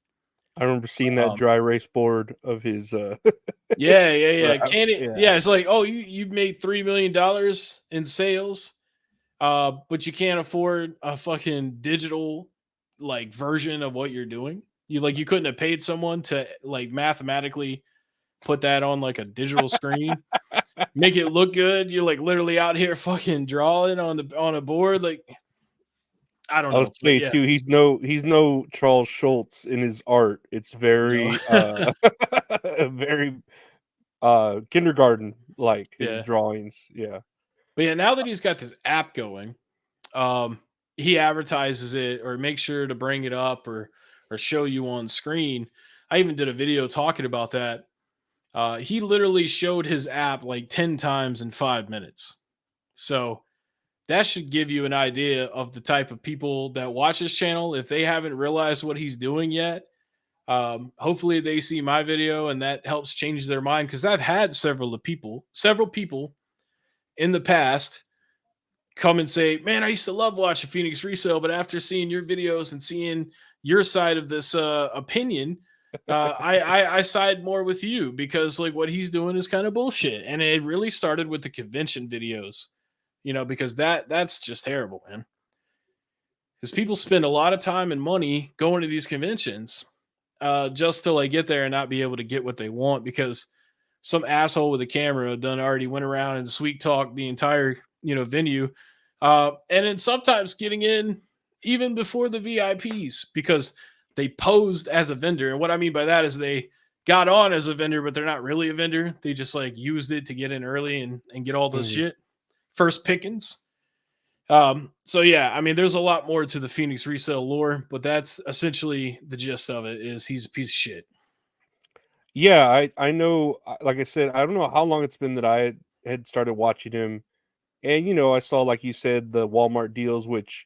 I remember seeing that Um, dry erase board of his yeah, his yeah, yeah. rap. Can it? Yeah. Yeah, it's like, oh, you made $3 million in sales, but you can't afford a fucking digital like version of what you're doing. You couldn't have paid someone to like mathematically put that on like a digital screen, make it look good. You're like literally out here fucking drawing on a board. Like, I don't I would know, but say yeah, too, he's no Charles Schultz in his art. It's no, very very kindergarten like his yeah, drawings. Yeah. but yeah. Now that he's got this app going, um, he advertises it or makes sure to bring it up or show you on screen. I even did a video talking about that. He literally showed his app like 10 times in 5 minutes. So that should give you an idea of the type of people that watch his channel. If they haven't realized what he's doing yet, hopefully they see my video and that helps change their mind. Because I've had several people in the past come and say, "Man, I used to love watching Phoenix Resale, but after seeing your videos and seeing your side of this opinion, I side more with you because like what he's doing is kind of bullshit." And it really started with the convention videos, because that's just terrible, man. Because people spend a lot of time and money going to these conventions, just to like get there and not be able to get what they want because some asshole with a camera done already went around and sweet talk the entire venue, and then sometimes getting in even before the VIPs because they posed as a vendor. And what I mean by that is they got on as a vendor, but they're not really a vendor. They just like used it to get in early and get all this Mhm. shit, first pickings. So yeah, I mean, there's a lot more to the Phoenix resale lore, but that's essentially the gist of it. Is he's a piece of shit. Yeah, I know. Like I said, I don't know how long it's been that I had started watching him, and I saw like you said the Walmart deals, which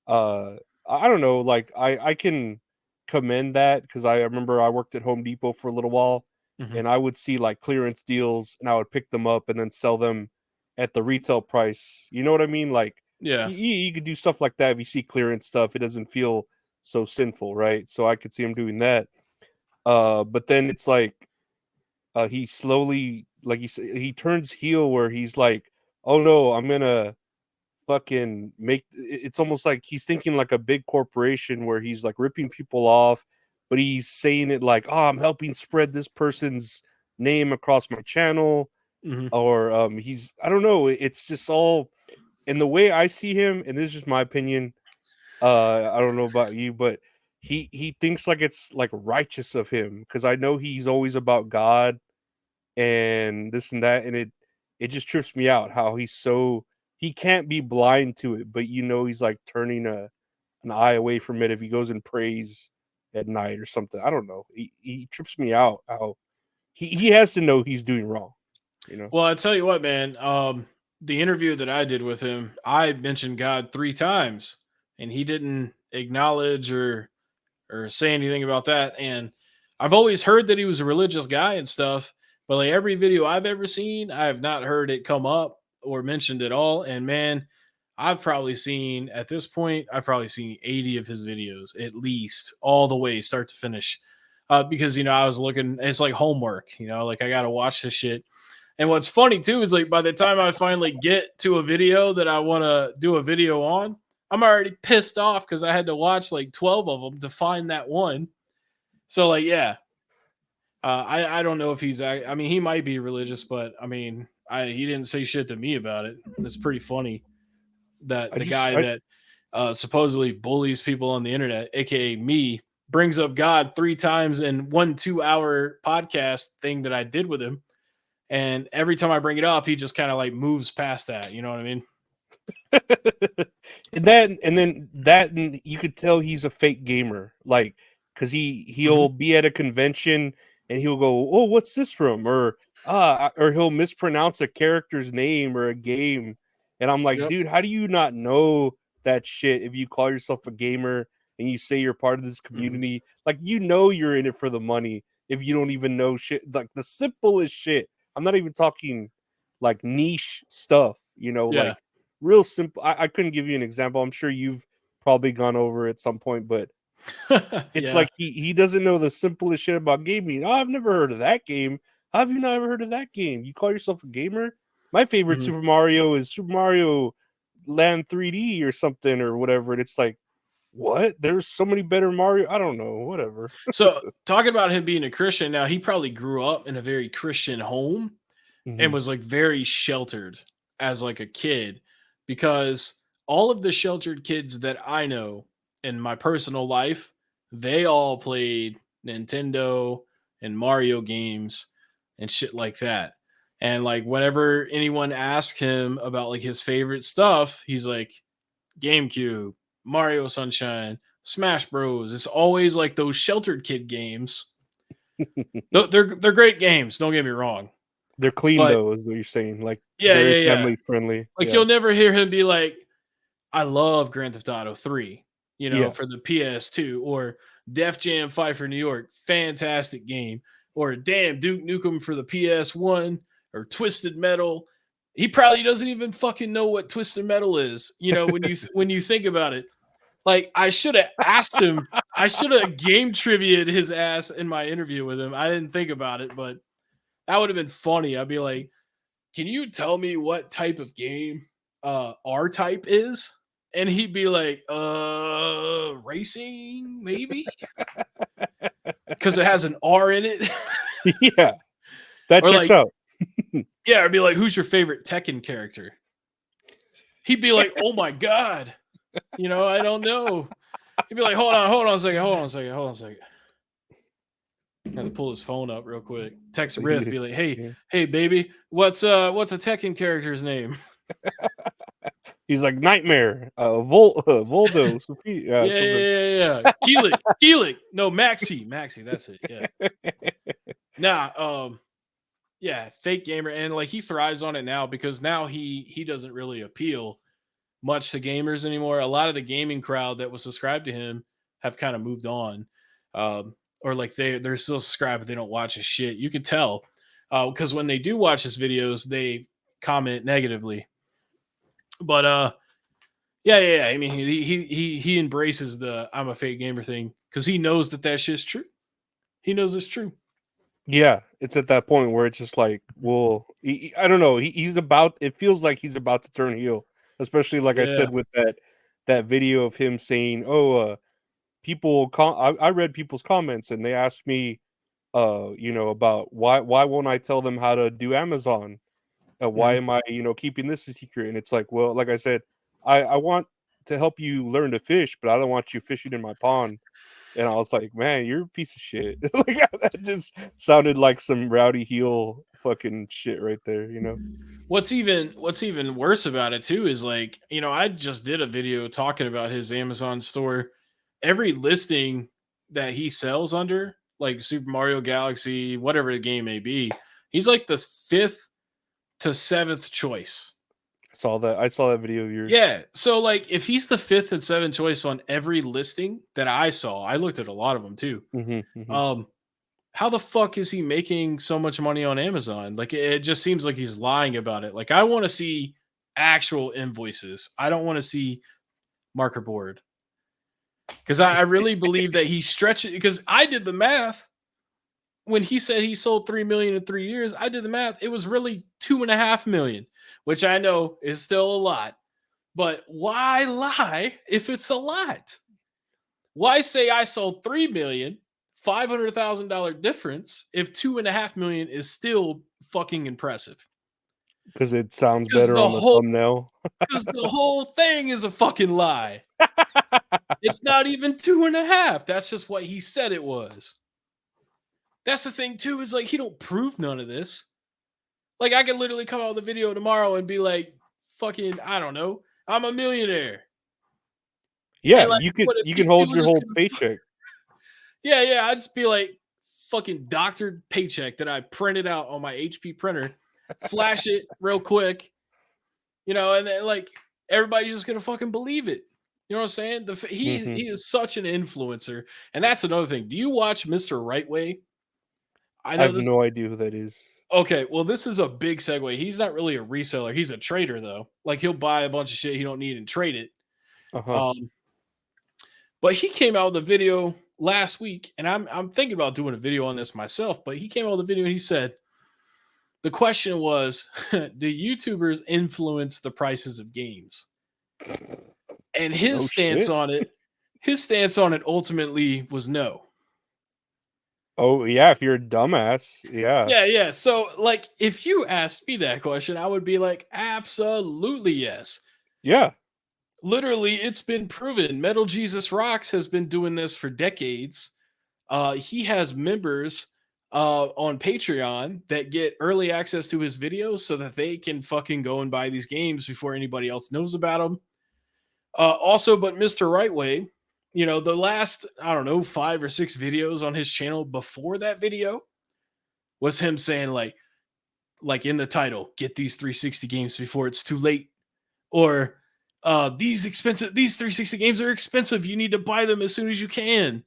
uh I don't know, like I can commend that because I remember I worked at Home Depot for a little while, Mhm. and I would see like clearance deals, and I would pick them up and then sell them at the retail price. You know what I mean? Like Yeah. you could do stuff like that if you see clearance stuff. It doesn't feel so sinful, right? So I could see him doing that. But then it's like he slowly, like he turns heel where he's like, "Oh no, I'm gonna fucking make." It's almost like he's thinking like a big corporation where he's like ripping people off, but he's saying it like, "Oh, I'm helping spread this person's name across my channel." Mhm. or he's, I don't know, it's just all, and the way I see him, and this is just my opinion, I don't know about you, but he thinks like it's like righteous of him, because I know he's always about God and this and that, and it just trips me out how he can't be blind to it, but he's like turning an eye away from it if he goes and prays at night or something. I don't know. He trips me out how he has to know he's doing wrong, you know. Well, I tell you what, man. The interview that I did with him, I mentioned God 3 times, and he didn't acknowledge or say anything about that. And I've always heard that he was a religious guy and stuff, but like every video I've ever seen, I have not heard it come up or mentioned at all. And man, I've probably seen at this point, I've probably seen 80 of his videos at least, all the way start to finish. Because I was looking, it's like homework, like I gotta watch this shit. And what's funny too is like by the time I finally get to a video that I want to do a video on, I'm already pissed off because I had to watch like 12 of them to find that one. So like, yeah, I don't know if I mean, he might be religious, but I mean, he didn't say shit to me about it. It's pretty funny that I the just guy I that supposedly bullies people on the internet, aka me, brings up God 3 times in 1 2 hour podcast thing that I did with him. And every time I bring it up, he just kind of like moves past that. You know what I mean? and then you could tell he's a fake gamer, like, because Hmm. he'll be at a convention and he'll go, "Oh, what's this from?" or he'll mispronounce a character's name or a game, and I'm like, Yep. dude, how do you not know that shit if you call yourself a gamer and you say you're part of this Hmm. community? Like, you're in it for the money if you don't even know shit, like the simplest shit. I'm not even talking like niche stuff, Yeah. like real simple. I couldn't give you an example. I'm sure you've probably gone over at some point, but it's Yeah. like he doesn't know the simplest shit about gaming. Oh, I've never heard of that game. How have you not ever heard of that game? You call yourself a gamer? My favorite Mhm. Super Mario is Super Mario Land 3D or something or whatever. And it's like, what? There's so many better Mario. I don't know. Whatever. So talking about him being a Christian, now he probably grew up in a very Christian home and Hmm. was like very sheltered as like a kid because all of the sheltered kids that I know in my personal life, they all played Nintendo and Mario games and shit like that. And like whenever anyone asked him about like his favorite stuff, he's like GameCube, Mario Sunshine, Smash Bros. It's always like those sheltered kid games. They're great games, don't get me wrong. They're clean But though, is what you're saying. Like yeah, very yeah, yeah. family friendly. Like Yeah. you'll never hear him be like, "I love Grand Theft Auto 3," Yeah. for the PS2, or Def Jam Fight for New York, fantastic game, or damn Duke Nukem for the PS1, or Twisted Metal. He probably doesn't even fucking know what Twisted Metal is. When you think about it, like I should have asked him. I should have game trivia'd his ass in my interview with him. I didn't think about it, but that would have been funny. I'd be like, can you tell me what type of game R type is? And he'd be like, racing, maybe? Because it has an R in it. Yeah. That Or checks like, out. yeah, I'd be like, who's your favorite Tekken character? He'd be like, oh my God. I don't know. He'd be like, hold on a second, hold on a second, hold on a second. I had to pull his phone up real quick. Text Riff, be like, Yeah. hey, baby, what's a Tekken character's name? He's like Nightmare, Voldo, Sophia, Yeah, something. yeah, yeah, yeah. Keelik. No, Maxi. That's it. Yeah. Nah. Yeah. Fake gamer, and like he thrives on it now because now he doesn't really appeal much to gamers anymore. A lot of the gaming crowd that was subscribed to him have kind of moved on, or like they're still subscribed, but they don't watch his shit. You can tell because when they do watch his videos, they comment negatively. But yeah, yeah, yeah. I mean, he embraces the "I'm a fake gamer" thing because he knows that shit's true. He knows it's true. Yeah, it's at that point where it's just like, well, I don't know. He's about. It feels like he's about to turn heel, especially like I Yeah. said with that video of him saying, "Oh, I read people's comments and they asked me, about why won't I tell them how to do Amazon?" Why am I, keeping this a secret? And it's like, well, like I said, I want to help you learn to fish, but I don't want you fishing in my pond. And I was like, man, you're a piece of shit. Like that just sounded like some rowdy heel fucking shit right there, What's even worse about it too is like, I just did a video talking about his Amazon store. Every listing that he sells under, like Super Mario Galaxy, whatever the game may be, he's like the fifth to seventh choice. I saw that video of yours. Yeah. So like if he's the fifth and seventh choice on every listing that I saw, I looked at a lot of them too. Mm-hmm. How the fuck is he making so much money on Amazon? Like it just seems like he's lying about it. Like I want to see actual invoices. I don't want to see marker board. Because I really believe that he stretched it. Because I did the math when he said he sold 3 million in 3 years. I did the math. It was really 2.5 million, which I know is still a lot. But why lie if it's a lot? Why say I sold 3 million? $500,000 difference if 2.5 million is still fucking impressive. Because it sounds Because better on the thumbnail. because the whole thing is a fucking lie. It's not even 2.5. That's just what he said it was. That's the thing too, is like he don't prove none of this. Like I could literally come out with a video tomorrow and be like, fucking, I don't know, I'm a millionaire. Yeah, Like, you can hold your whole paycheck. Yeah. I'd just be like, fucking doctored paycheck that I printed out on my HP printer, flash it real quick, and then like everybody's just gonna fucking believe it. You know what I'm saying? He is such an influencer, and that's another thing. Do you watch Mr. Rightway? I have no idea who that is. Okay, well, this is a big segue. He's not really a reseller. He's a trader, though. Like he'll buy a bunch of shit he don't need and trade it. Uh-huh. But he came out with a video last week, and I'm thinking about doing a video on this myself. But he came out with a video and he said the question was, do YouTubers influence the prices of games? And his stance on it ultimately was no. Oh yeah, if you're a dumbass, yeah. Yeah. So, like, if you asked me that question, I would be like, absolutely yes. Yeah. Literally, it's been proven. Metal Jesus Rocks has been doing this for decades. He has members on Patreon that get early access to his videos so that they can fucking go and buy these games before anybody else knows about them. Also, but Mr. Rightway, the last, I don't know, 5 or 6 videos on his channel before that video was him saying like in the title, get these 360 games before it's too late. Or these 360 games are expensive. You need to buy them as soon as you can.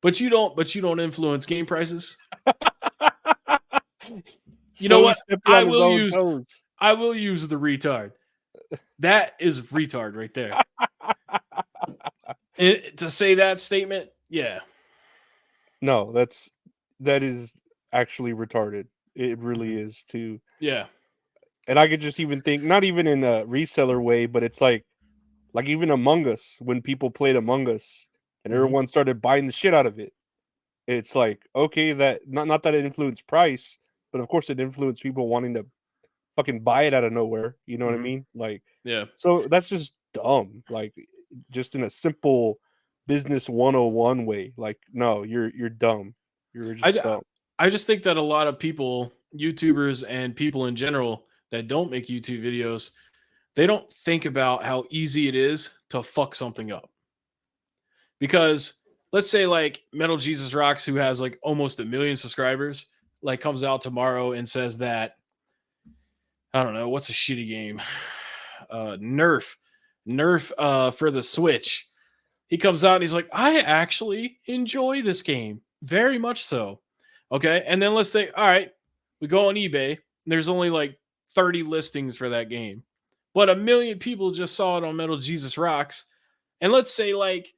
But you don't influence game prices. You know what? I will use the retard. That is retard right there. To say that statement, yeah. No, that is actually retarded. It really is too. Yeah. And I could just even think, not even in a reseller way, but it's like even Among Us, when people played Among Us and everyone started buying the shit out of it. It's like, okay, that not that it influenced price, but of course it influenced people wanting to fucking buy it out of nowhere. You know what I mean? Like, yeah. So that's just dumb. Like, just in a simple business 101 way. Like, no, you're dumb. You're just dumb. I just think that a lot of people, YouTubers and people in general that don't make YouTube videos, they don't think about how easy it is to fuck something up. Because let's say like Metal Jesus Rocks, who has like almost 1 million subscribers, like comes out tomorrow and says that, I don't know, what's a shitty game? Nerf for the Switch. He comes out and he's like, I actually enjoy this game very much so. Okay. And then let's say, all right, we go on eBay. There's only like 30 listings for that game, but 1 million people just saw it on Metal Jesus Rocks. And let's say like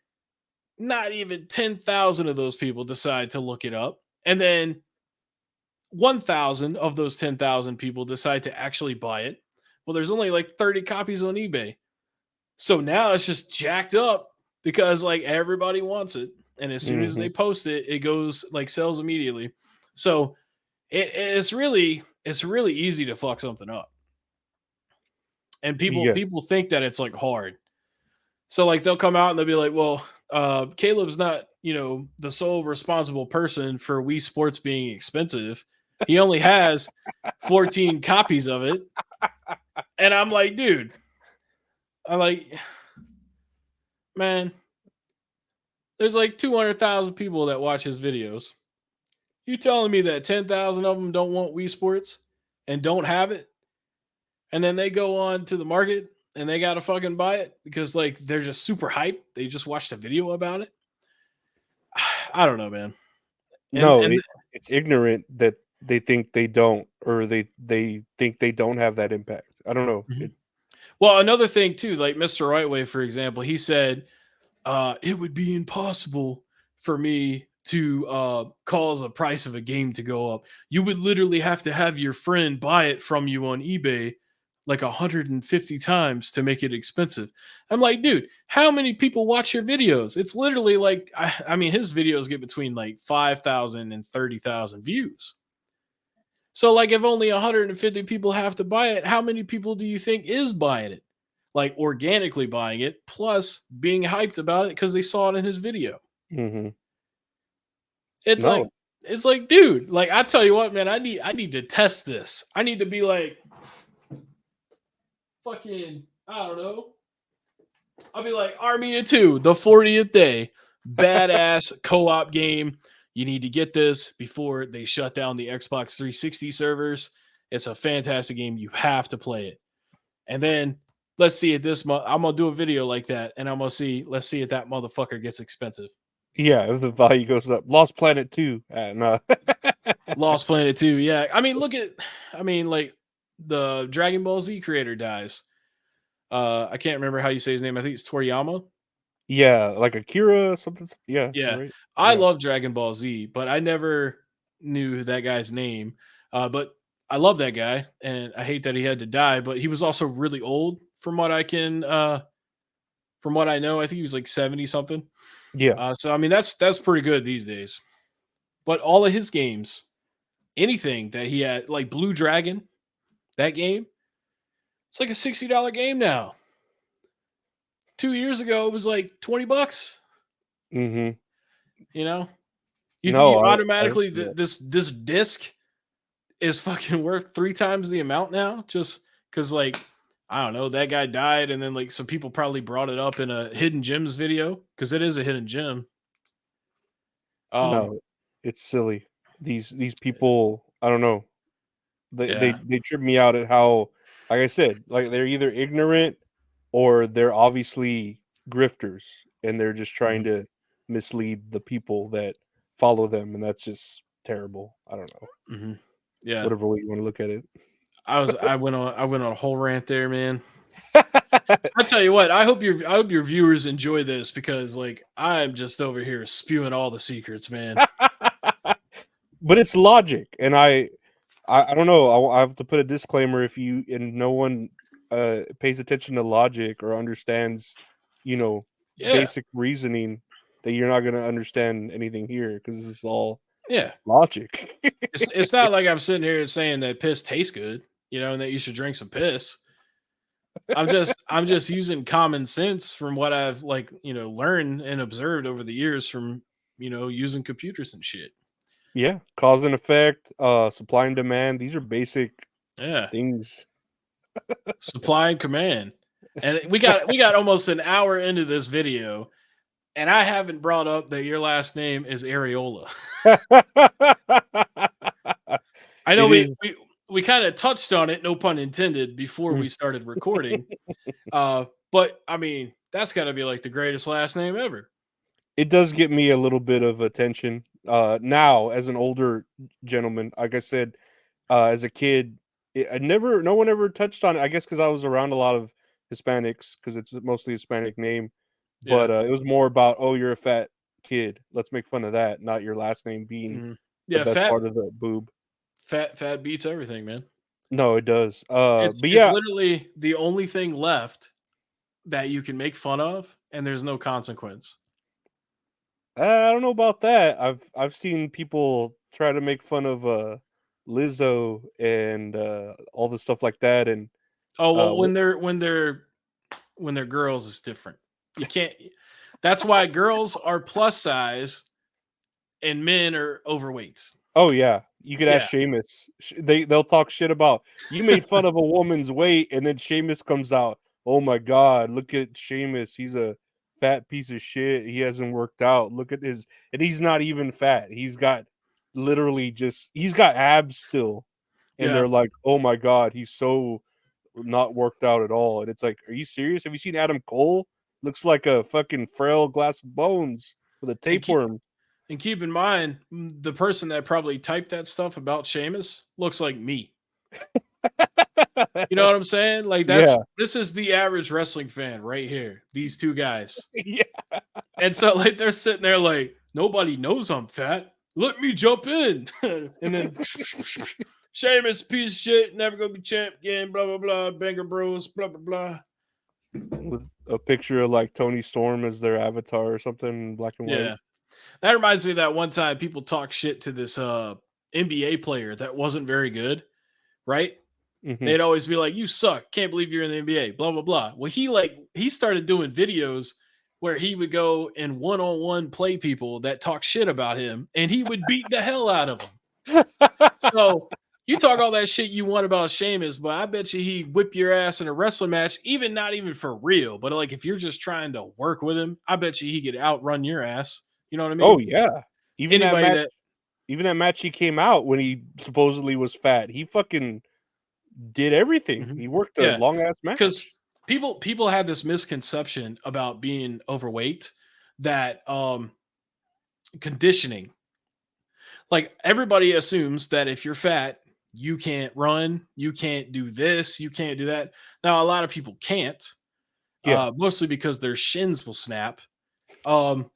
not even 10,000 of those people decide to look it up. And then 1,000 of those 10,000 people decide to actually buy it. Well, there's only like 30 copies on eBay. So now it's just jacked up because like everybody wants it. And as soon as they post it, it goes like sells immediately. So it's really it's really easy to fuck something up. And Yeah. people think that it's like hard. So like they'll come out and they'll be like, well, Caleb's not, the sole responsible person for Wii Sports being expensive. He only has 14 copies of it. And I'm like, dude, I'm like, man, there's like 200,000 people that watch his videos. You telling me that 10,000 of them don't want Wii Sports and don't have it? And then they go on to the market and they got to fucking buy it because like they're just super hyped. They just watched a video about it. I don't know, man. And No, and it's ignorant that they think they don't, or they think they don't have that impact. I don't know. Mhm. Well, another thing too, like Mr. Rightway, for example, he said it would be impossible for me to cause a price of a game to go up. You would literally have to have your friend buy it from you on eBay like 150 times to make it expensive. I'm like, dude, how many people watch your videos? It's literally like, I mean, his videos get between like 5,000 and 30,000 views. So, like, if only 150 people have to buy it, how many people do you think is buying it? Like, organically buying it, plus being hyped about it because they saw it in his video. Mhm. It's like, No. dude, like, I tell you what, man, I need to test this. I need to be like, fucking, I don't know. I'll be like, Army of Two, the 40th day, badass co-op game. You need to get this before they shut down the Xbox 360 servers. It's a fantastic game. You have to play it. And then let's see if this month I'm gonna do a video like that, and I'm gonna see. Let's see if that motherfucker gets expensive. Yeah, if the value goes up. Lost Planet 2. No. Lost Planet 2. Yeah, I mean, look at. I mean, like the Dragon Ball Z creator dies. I can't remember how you say his name. I think it's Toriyama. Yeah, like Akira something. Yeah, Yeah, right. I Yeah. love Dragon Ball Z, but I never knew that guy's name. But I love that guy, and I hate that he had to die. But he was also really old, from what I know. I think he was like 70 something. Yeah. So I mean, that's pretty good these days. But all of his games, anything that he had, like Blue Dragon, that game, it's like a $60 game now. 2 years ago, it was like $20. Mhm. You know, you think No, you I automatically understand that. this disc is fucking worth 3 times the amount now, just because like I don't know, that guy died, and then like some people probably brought it up in a hidden gems video because it is a hidden gem. Um, No, it's silly. These people, I don't know. They yeah. they trip me out at how, like I said, like they're either ignorant or they're obviously grifters and they're just trying Mhm. to mislead the people that follow them, and that's just terrible. I don't know. Mhm. Yeah. Whatever way you want to look at it. I went on a whole rant there, man. I tell you what, I hope your viewers enjoy this because like I'm just over here spewing all the secrets, man. But it's logic, and I don't know. I have to put a disclaimer if you and no one pays attention to logic or understands, you know, Yeah. basic reasoning, that you're not going to understand anything here because it's all Yeah. logic. It's not like I'm sitting here saying that piss tastes good, and that you should drink some piss. I'm just using common sense from what I've like, learned and observed over the years from, using computers and shit. Yeah, cause and effect, supply and demand. These are basic Yeah. things. Supply and command. And we got almost an hour into this video, and I haven't brought up that your last name is Areola. I know It we is. we, we kind of touched on it, no pun intended, before we started recording. But I mean, that's got to be like the greatest last name ever. It does get me a little bit of attention. Now as an older gentleman, like I said, as a kid, no one ever touched on it. I guess because I was around a lot of Hispanics, because it's mostly Hispanic name. Yeah. But it was more about, oh, you're a fat kid. Let's make fun of that, not your last name being Mhm. the Yeah, best part of the boob. fat beats everything, man. No, it does. It's But it's yeah, literally the only thing left that you can make fun of, and there's no consequence. I don't know about that. I've seen people try to make fun of Lizzo and all the stuff like that. And Oh well, what, when they're girls, it's different. You can't. That's why girls are plus size and men are overweight. oh yeah, you could ask Yeah, Seamus. They'll talk shit about you made fun of a woman's weight, and then Seamus comes out. Oh my god, look at Seamus. He's a fat piece of shit. He hasn't worked out. Look at his, and he's not even fat. He's got literally just he's got abs still, and yeah. they're like, oh my god, he's so not worked out at all. And it's like, are you serious? Have you seen Adam Cole? Looks like a fucking frail glass of bones with a And keep tapeworm. and keep in mind, the person that probably typed that stuff about Sheamus looks like me. You know what I'm saying? Like Yeah. this is the average wrestling fan right here. These two guys. Yeah. And so like they're sitting there like nobody knows I'm fat. Let me jump in. And then Sheamus, piece of shit, never gonna be champ again, blah blah blah, Banger Bros, blah blah blah. With a picture of like Tony Storm as their avatar or something in black and white. Yeah. That reminds me of that one time people talk shit to this NBA player that wasn't very good, right? Hmm. They'd always be like, "You suck. Can't believe you're in the NBA." Blah blah blah. Well, he started doing videos where he would go and one-on-one play people that talk shit about him, and he would beat the hell out of them. So you talk all that shit you want about Sheamus, but I bet you he whip your ass in a wrestling match, even not even for real. But like if you're just trying to work with him, I bet you he could outrun your ass. You know what I Oh mean? yeah. Even that Anybody match, that even that match he came out when he supposedly was fat. He fucking did everything. Mhm. He worked a Yeah, long ass because match. people had this misconception about being overweight that conditioning, like everybody assumes that if you're fat you can't run, you can't do this, you can't do that. Now a lot of people can't, Yeah. mostly because their shins will snap. um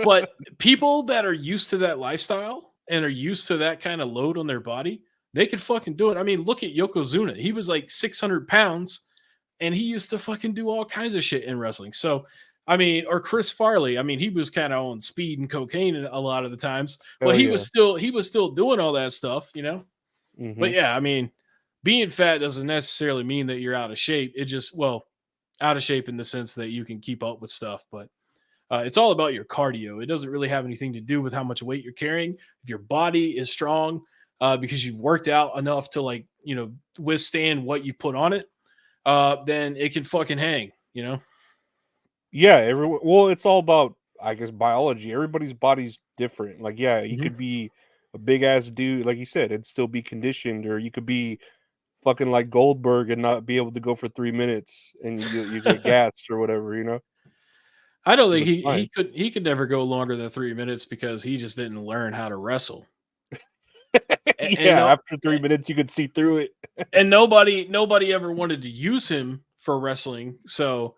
but people that are used to that lifestyle and are used to that kind of load on their body, they can fucking do it. I mean, look at Yokozuna. He was like 600 pounds and he used to fucking do all kinds of shit in wrestling. So, I mean, or Chris Farley. I mean, he was kind of on speed and cocaine a lot of the times, but Hell yeah. he was still doing all that stuff, you know. But Hmm. yeah, I mean, being fat doesn't necessarily mean that you're out of shape. It just, well, out of shape in the sense that you can keep up with stuff, but it's all about your cardio. It doesn't really have anything to do with how much weight you're carrying. If your body is strong because you've worked out enough to like, you know, withstand what you put on it, then it can fucking hang, you know? Yeah, everyone. Well, it's all about, I guess, biology. Everybody's body's different. Like, yeah, you Mhm. could be a big ass dude, like you said, and still be conditioned, or you could be fucking like Goldberg and not be able to go for 3 minutes, and you get gassed or whatever, you know. I don't But think it's fine. he could never go longer than 3 minutes because he just didn't learn how to wrestle. And Yeah, no, after 3 minutes, you could see through it. and nobody ever wanted to use him for wrestling. So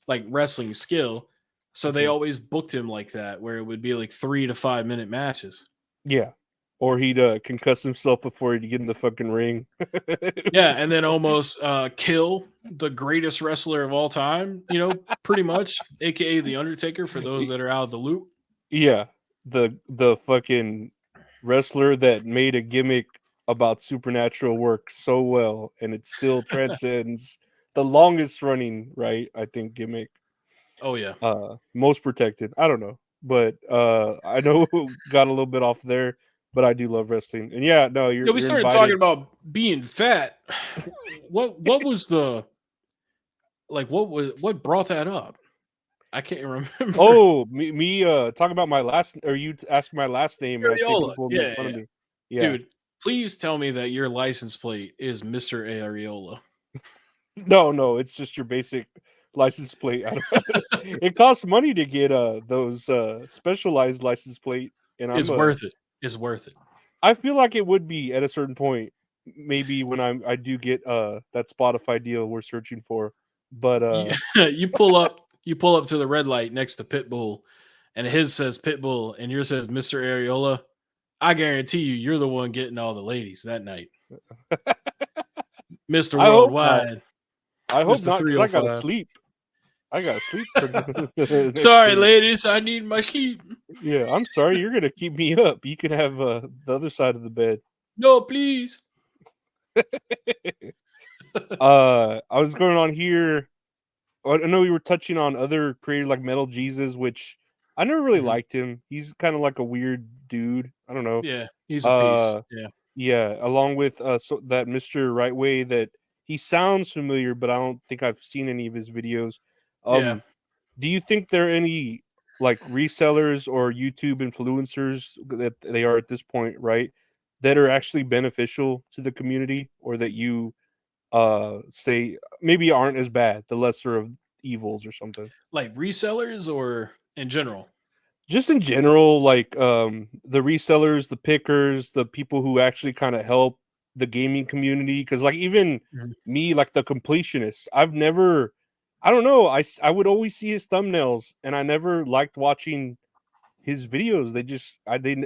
like wrestling skill. So they Mhm. always booked him like that, where it would be like 3 to 5 minute matches. Yeah, or he'd concuss himself before he'd get in the fucking ring. Yeah, and then almost kill the greatest wrestler of all time, you know, pretty much, aka the Undertaker for those that are out of the loop. Yeah, the fucking wrestler that made a gimmick about supernatural work so well, and it still transcends the longest running, right? I think gimmick, Oh yeah. most protected. I don't know, but I know got a little bit off there, but I do love wrestling, and yeah, no, Yeah, we you're started talking invited. about being fat. What was the what brought that up? I can't remember. Oh, talk about my last, or you ask my last name, and I say Areola. people make Yeah, fun yeah, of yeah. me. Yeah. Dude, please tell me that your license plate is Mr. Areola. No, no, it's just your basic license plate. I don't it costs money to get, those, specialized license plate, and It's worth it. It's worth it. I feel like it would be at a certain point, maybe when I do get, that Spotify deal we're searching for, but, You, you pull up to the red light next to Pitbull, and his says Pitbull, and yours says Mr. Areola. I guarantee you, you're the one getting all the ladies that night. Mr. I hope not. Worldwide, I hope Mr. not, because I gotta 305. sleep. I gotta sleep for the next Sorry, day. ladies, I need my sleep. Yeah, I'm sorry, you're gonna keep me up. You can have, the other side of the bed. No, please. I was going on here. I know we were touching on other creators like Metal Jesus, which I never really Mhm. liked him. He's kind of like a weird dude. I don't know. Yeah, he's a piece. Uh, Yeah, yeah, along with so that Mr. Rightway that he sounds familiar, but I don't think I've seen any of his videos. yeah. Do you think there are any like resellers or YouTube influencers that they are at this point, right? That are actually beneficial to the community or that you say maybe aren't as bad, the lesser of evils or something. Like resellers or in general? Just in general, like the resellers, the pickers, the people who actually kind of help the gaming community. Cause like even Mhm. me, like the completionist, I've never I don't know. I would always see his thumbnails and I never liked watching his videos.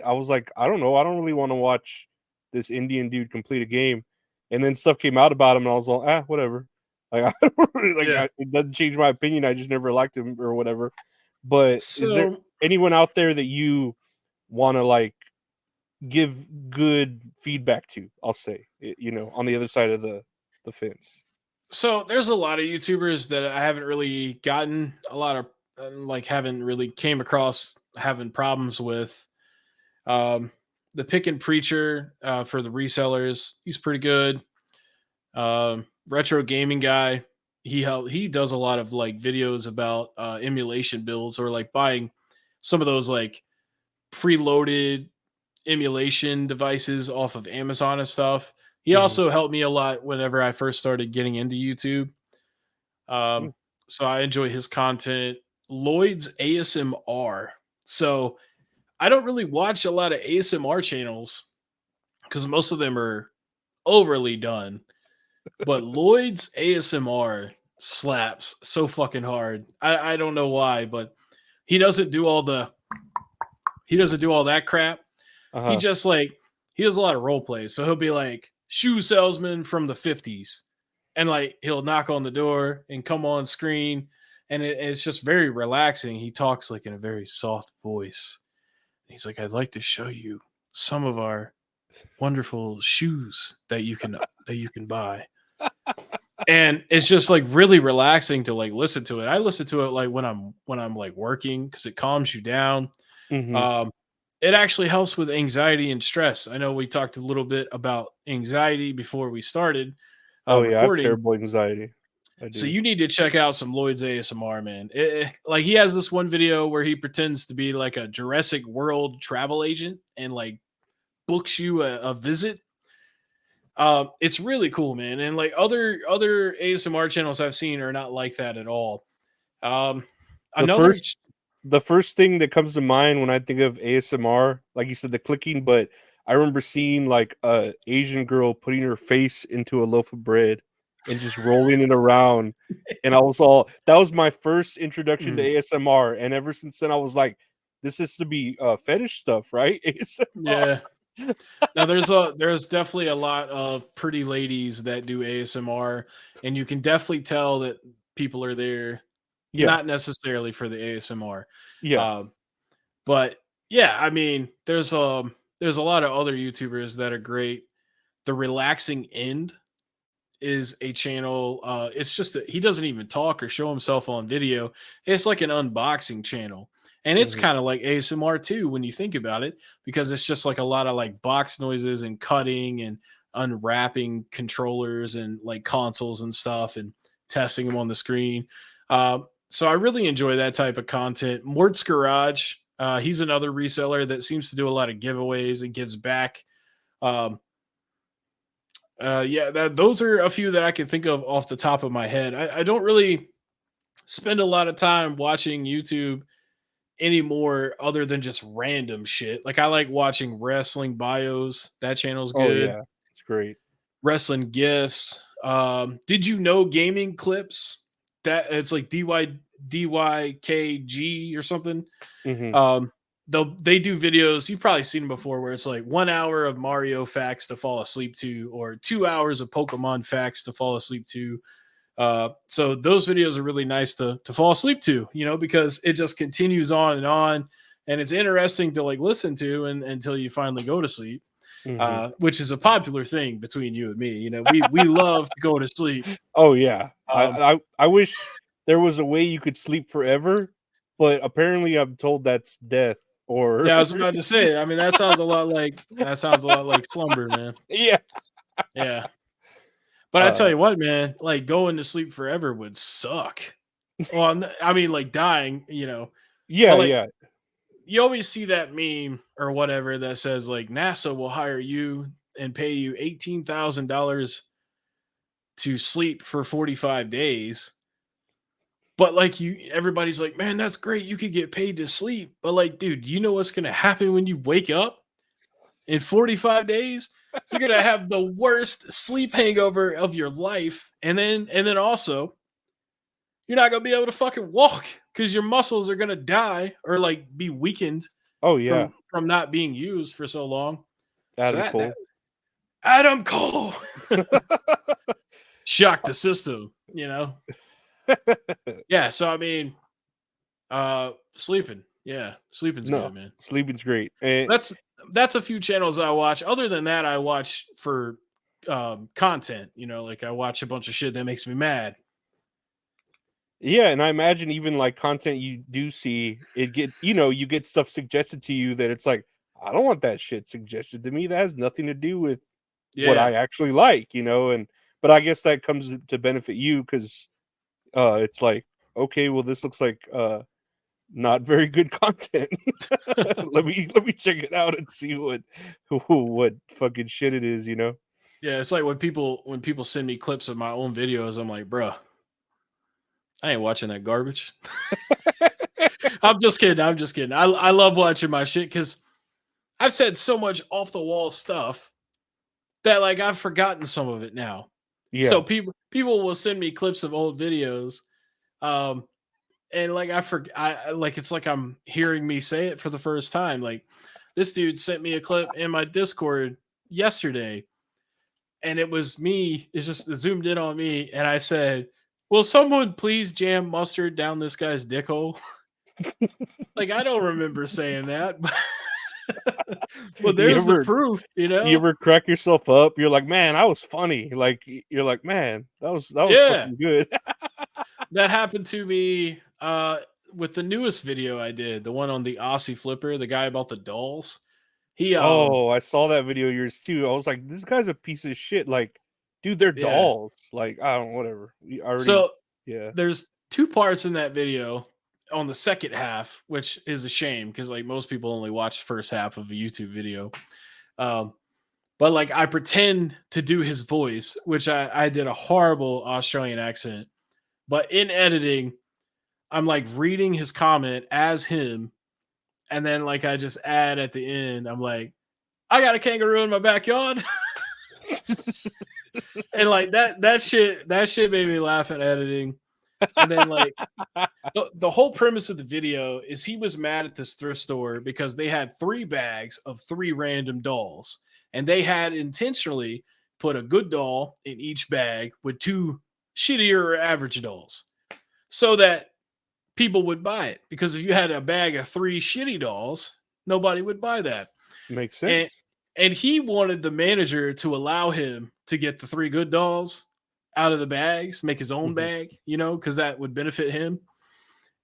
I was like, I don't know, I don't really want to watch this Indian dude complete a game. And then stuff came out about him, and I was like, whatever. Like I don't really, Yeah. it doesn't change my opinion. I just never liked him or whatever. But is there So anyone out there that you want to like give good feedback to? I'll say, on the other side of the fence. so there's a lot of YouTubers that I haven't really gotten a lot of like haven't really came across having problems with. Um, the Pick and Preacher for the resellers, he's pretty good. Retro Gaming Guy, he does a lot of like videos about emulation builds or like buying some of those like preloaded emulation devices off of Amazon and stuff. He Mhm. also helped me a lot whenever I first started getting into YouTube. Mm. Um, so I enjoy his content. Lloyd's ASMR. So I don't really watch a lot of ASMR channels because most of them are overly done. But Lloyd's ASMR slaps so fucking hard. I don't know why, but he doesn't do all the he doesn't do all that crap. He Uh-huh. just like he does a lot of role plays. So he'll be like shoe salesman from the 50s. And like he'll knock on the door and come on screen. And it's just very relaxing. He talks like in a very soft voice. He's like, I'd like to show you some of our wonderful shoes that you can buy. And it's just like really relaxing to like listen to it. I listen to it like when I'm like working because it calms you down. Mhm. Um, it actually helps with anxiety and stress. I know we talked a little bit about anxiety before we started Oh yeah, I have recording. terrible anxiety. I So do. you need to check out some Lloyd's ASMR, man. Like he has this one video where he pretends to be like a Jurassic World travel agent and like books you a visit. It's really cool, man. And like other ASMR channels I've seen are not like that at all. Um, The another, first the first thing that comes to mind when I think of ASMR, like you said, the clicking, but I remember seeing like a Asian girl putting her face into a loaf of bread and just rolling it around. And I was all that was my first introduction to Mhm, ASMR. And ever since then I was like, this is to be fetish stuff, right? ASMR. yeah. Now there's definitely a lot of pretty ladies that do ASMR, and you can definitely tell that people are there Yeah. not necessarily for the ASMR. Yeah. Um, but yeah, I mean, there's a lot of other YouTubers that are great. The Relaxing End is a channel. It's just that he doesn't even talk or show himself on video. It's like an unboxing channel. And it's Mhm. kind of like ASMR too when you think about it, because it's just like a lot of like box noises and cutting and unwrapping controllers and like consoles and stuff and testing them on the screen. So I really enjoy that type of content. Mort's Garage, he's another reseller that seems to do a lot of giveaways and gives back. Um, yeah, those are a few that I can think of off the top of my head. I don't really spend a lot of time watching YouTube anymore other than just random shit. Like I like watching wrestling bios. That channel's Oh good. yeah. It's great. Wrestling gifs. Did you know gaming clips? That it's like DYKG or something. Mhm. Um, they do videos. You've probably seen them before, where it's like 1 hour of Mario facts to fall asleep to, or 2 hours of Pokemon facts to fall asleep to. So those videos are really nice to fall asleep to, because it just continues on, and it's interesting to like listen to and until you finally go to sleep. Mhm. Which is a popular thing between you and me. You know, we love to go to sleep. Oh, yeah. Um, I wish there was a way you could sleep forever, but apparently I'm told that's death or yeah, I was about to say. I mean, that sounds a lot like slumber, man. yeah. Yeah, but I tell Uh, you what, man, like going to sleep forever would suck. Well, I mean, like dying, but yeah, like yeah. you always see that meme or whatever that says like NASA will hire you and pay you $18,000 to sleep for 45 days. But like everybody's like, man, that's great. You could get paid to sleep. But like, dude, you know what's gonna happen when you wake up in 45 days? You're gonna have the worst sleep hangover of your life. And then also you're not gonna be able to fucking walk because your muscles are gonna die or like be weakened Oh, yeah. from not being used for so long. So Adam that Cole. Adam Cole shocked the system. Yeah, so I mean, sleeping. Yeah, sleeping's No, good, man. sleeping's great, and That's that's a few channels I watch. Other than that, I watch for content, like I watch a bunch of shit that makes me mad. yeah, and I imagine even, like, content you do see, you get stuff suggested to you that it's like, "I don't want that shit suggested to me, that has nothing to do with what Yeah. I actually like," but I guess that comes to benefit you 'cause, it's like, "Okay, well, this looks like, not very good content. Let me check it out and see what fucking shit it is, you know?" Yeah, it's like when people send me clips of my own videos, I'm like, bruh, I ain't watching that garbage. I'm just kidding. I'm just kidding. I love watching my shit because I've said so much off the wall stuff that like I've forgotten some of it now. So Yeah. people will send me clips of old videos, um, and like I forget, like it's like I'm hearing me say it for the first time. Like this dude sent me a clip in my Discord yesterday, and it was me. It's just zoomed in on me, and I said, "Will someone please jam mustard down this guy's dick hole?" Like I don't remember saying that, but You there's the ever proof, you ever crack yourself up? You're like, "Man, I was funny." Like, you're like, "Man, that was Yeah, fucking good." that happened to me with the newest video I did, the one on the Aussie flipper, the guy about the dolls. He Oh, I saw that video of yours too. I was like, "This guy's a piece of shit." Like, dude, they're yeah. dolls. Like, I don't whatever. We already So yeah. there's two parts in that video on the second half, which is a shame because like most people only watch the first half of a YouTube video. Um, but like I pretend to do his voice, which I did a horrible Australian accent. But in editing, I'm like reading his comment as him, and then like I just add at the end, I'm like, I got a kangaroo in my backyard. And like that shit made me laugh at editing. And then like the whole premise of the video is he was mad at this thrift store because they had 3 bags of 3 random dolls, and they had intentionally put a good doll in each bag with 2 shittier or average dolls so that people would buy it. Because if you had a bag of 3 shitty dolls, nobody would buy that. Makes And sense. and he wanted the manager to allow him to get the 3 good dolls out of the bags, make his own Mhm. bag, because that would benefit him.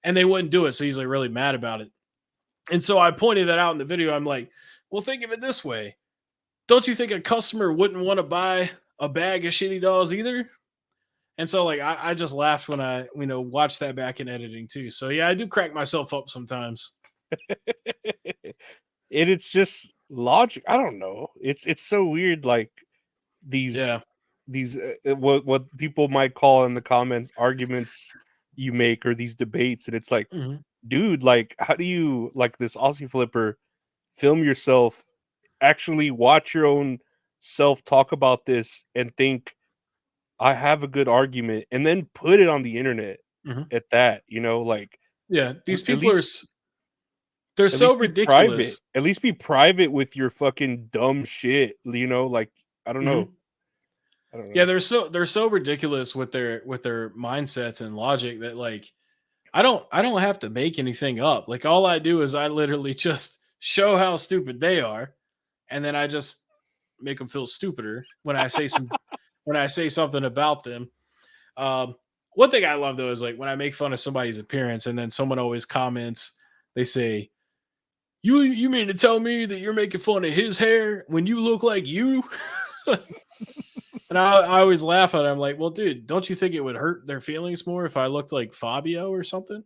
And they wouldn't do it. So he's like really mad about it. And so I pointed that out in the video. I'm like, well, think of it this way. Don't you think a customer wouldn't want to buy a bag of shitty dolls either? And so like I just laughed when I watched that back in editing too. So yeah, I do crack myself up sometimes. And it's just logic. I don't know. It's so weird. Like these Yeah. what people might call in the comments arguments you make or these debates, and it's like, Mhm. dude, like, how do you like this Aussie flipper? Film yourself, actually watch your own self talk about this, and think I have a good argument, and then put it on the internet Mhm. at that. Like Yeah, these at people are least they're At so least be private. ridiculous. At least be private with your fucking dumb shit, like, I don't know. Mhm. I don't Yeah, know. they're so ridiculous with their mindsets and logic that like I don't have to make anything up. Like all I do is I literally just show how stupid they are, and then I just make them feel stupider when I say something about them. Um, One thing I love though is like when I make fun of somebody's appearance and then someone always comments, they say, you mean to tell me that you're making fun of his hair when you look like you?" And I always laugh at it. I'm like, well, dude, don't you think it would hurt their feelings more if I looked like Fabio or something?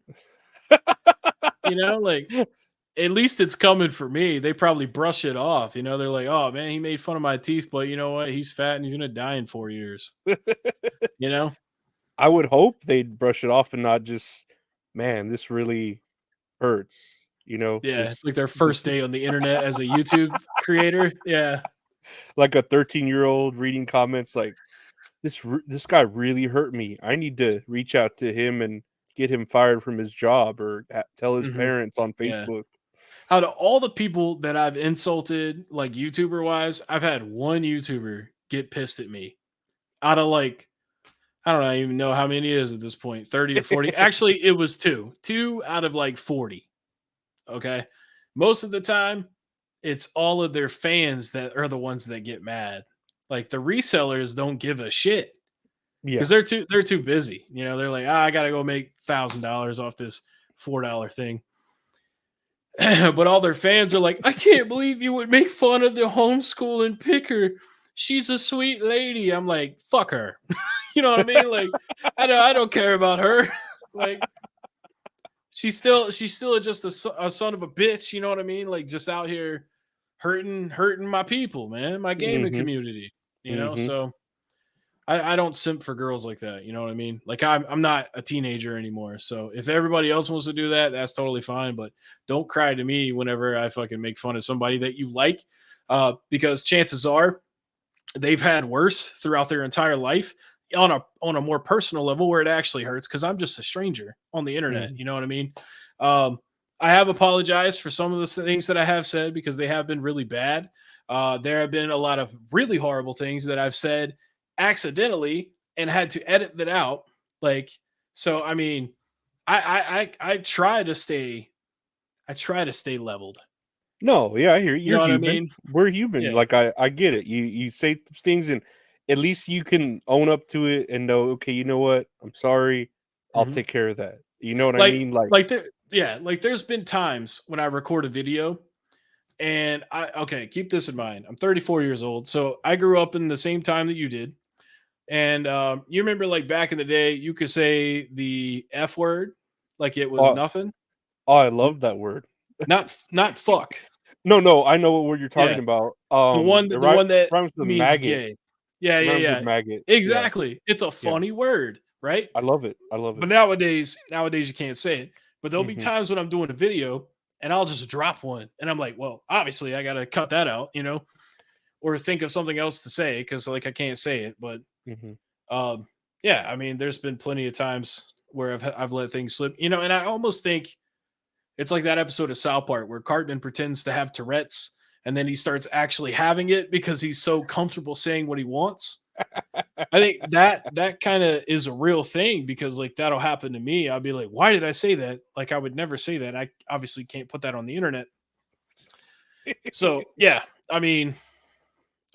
Like at least it's coming for me. They probably brush it off. They're like, oh man, he made fun of my teeth, but you know what? He's fat and he's gonna die in 4 years. You know? I would hope they'd brush it off and not just, man, this really hurts. Yeah, it's like their This first day on the internet as a YouTube creator. Yeah. like a 13-year-old reading comments like, this guy really hurt me. I need to reach out to him and get him fired from his job or tell his Hmm. parents on Yeah. Facebook. Out of all the people that I've insulted, like YouTuber wise, I've had one YouTuber get pissed at me. Out of like, I don't even know how many it is at this point, 30 or 40. Actually, it was two. Two out of like 40. Okay. Most of the time, it's all of their fans that are the ones that get mad. Like the resellers don't give a shit Yeah. because they're too busy. They're like, I gotta go make $1,000 off this $4 thing. But all their fans are like, I can't believe you would make fun of the homeschooling picker. She's a sweet lady. I'm like, fuck her. You know what I mean? Like, I don't care about her. Like, she's still just a son of a bitch. You know what I mean? Like, just out here hurting my people, man, my gaming Mhm. community. Mhm. So I don't simp for girls like that. You know what I mean? Like I'm not a teenager anymore. So if everybody else wants to do that, that's totally fine. But don't cry to me whenever I fucking make fun of somebody that you like, because chances are they've had worse throughout their entire life on a more personal level where it actually hurts because I'm just a stranger on the internet. Mhm. You know what I mean? Um, I have apologized for some of the things that I have said because they have been really bad. There have been a lot of really horrible things that I've said accidentally and had to edit that out. Like, so I mean, I try to stay leveled. No, yeah, I hear you. You You're know what I human. mean? We're human. Yeah. Like I get it. You say things and at least you can own up to it and know, okay, you know what? I'm sorry. I'll Hmm. take care of that. You know what I Like mean? Like, like there's been times when I record a video and okay, keep this in mind. I'm 34 years old, so I grew up in the same time that you did. And you remember like back in the day, you could say the F word like it was oh, nothing. oh, I N- love that word. not fuck. No, no, I know what word you're talking Yeah. about. The one It the one that rhymes with means maggot. gay. Yeah, yeah, Rhymes with yeah. maggot. Yeah, Exactly. It's a yeah. funny word, right? I love it. I love But it. nowadays you can't say it. But there'll be Mhm. times when I'm doing a video and I'll just drop one and I'm like, well, obviously I gotta cut that out, or think of something else to say because like I can't say it. But Mhm. um yeah, I mean, there's been plenty of times where I've let things slip, and I almost think it's like that episode of South Park where Cartman pretends to have Tourette's and then he starts actually having it because he's so comfortable saying what he wants. I think that kind of is a real thing because like that'll happen to me. I'll be like, why did I say that? Like I would never say that. I obviously can't put that on the internet. So yeah, I mean,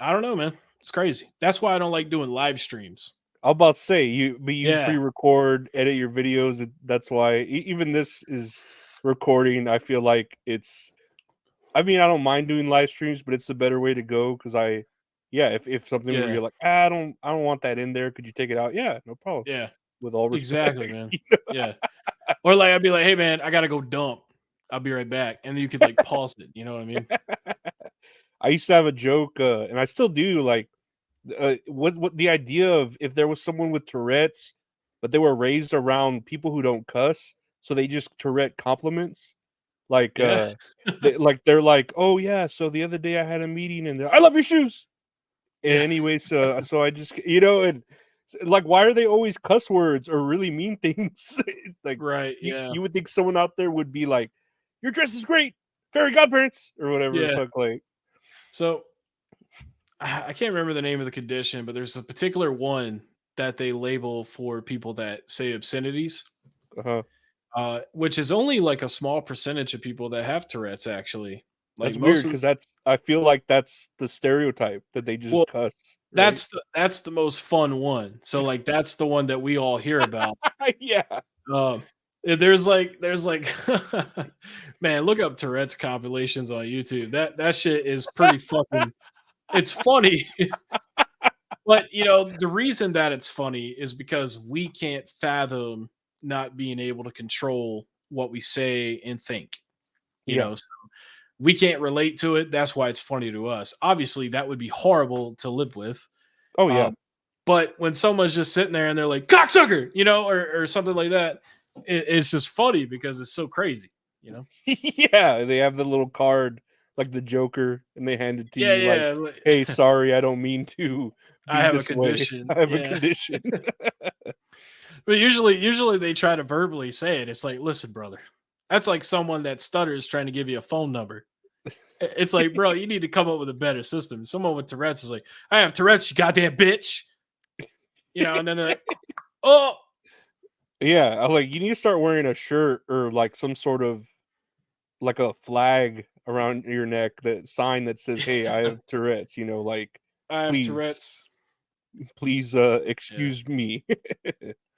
I don't know, man. It's crazy. That's why I don't like doing live streams. I'm about to say you Yeah. pre-record, edit your videos. That's why even this is recording. I feel like it's. I mean, I don't mind doing live streams, but it's the better way to go because yeah. If something where Yeah. you're like, I don't want that in there. Could you take it out? Yeah, no problem. Yeah. With all respect. Exactly, man. Yeah. Or like I'd be like, hey man, I gotta go dump. I'll be right back. And then you could like pause it. You know what I mean? I used to have a joke, and I still do. Like, what the idea of if there was someone with Tourette's, but they were raised around people who don't cuss, so they just Tourette compliments. Like, Yeah. they're like, "Oh, yeah, so the other day I had a meeting and I love your shoes." Yeah. Anyways, so I just and like, why are they always cuss words or really mean things? Like, Right. Yeah. you would think someone out there would be like, "Your dress is great, fairy godparents," or whatever the Yeah. fuck, like So I can't remember the name of the condition, but there's a particular one that they label for people that say obscenities, uh-huh. which is only like a small percentage of people that have Tourette's, actually. Like That's most weird of because I feel like that's the stereotype that they just well, cuss, right? that's the most fun one. So like that's the one that we all hear about. Yeah. Um, there's like, man, look up Tourette's compilations on YouTube. That shit is pretty fucking. It's funny, but the reason that it's funny is because we can't fathom not being able to control what we say and think. Yeah. So we can't relate to it. That's why it's funny to us. Obviously, that would be horrible to live with. Oh, yeah. Um, but when someone's just sitting there and they're like cocksucker, or something like that, it's just funny because it's so crazy. Yeah, they have the little card like the Joker, and they hand it to Yeah, you like, yeah. "Hey, sorry, I don't mean to I be have a this way. condition. I have a Yeah. condition." But usually they try to verbally say it. It's like, listen, brother, that's like someone that stutters trying to give you a phone number. It's like, bro, you need to come up with a better system. Someone with Tourette's is like, I have Tourette's, you goddamn bitch. And then they're like, oh, Yeah, I like, you need to start wearing a shirt or like some sort of like a flag around your neck, that sign that says, "Hey, I have Tourette's," like, I have "Please, Tourette's. please, Yeah. excuse me."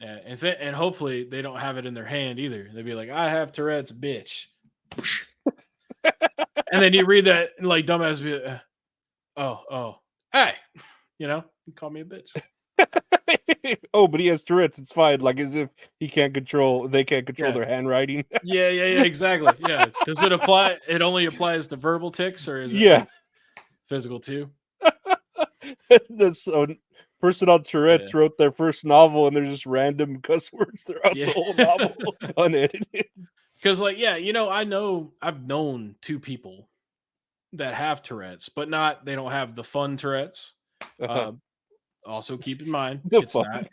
Yeah. And hopefully they don't have it in their hand either. They'd be like, I have Tourette's, bitch. And then you read that and like dumbass be oh, hey, you call me a bitch. Oh, but he has Tourette's, it's fine, like, as if they can't control Yeah. their handwriting. Yeah, exactly. Yeah. Does it apply? It only applies to verbal tics, or is it Yeah. like physical too? That's so person on Tourette's Yeah. wrote their first novel, and there's just random cuss words throughout Yeah. the whole novel, unedited. Because like, yeah, I've known two people that have Tourette's, but they don't have the fun Tourette's. Uh-huh. Uh, also keep in mind, The it's fun. not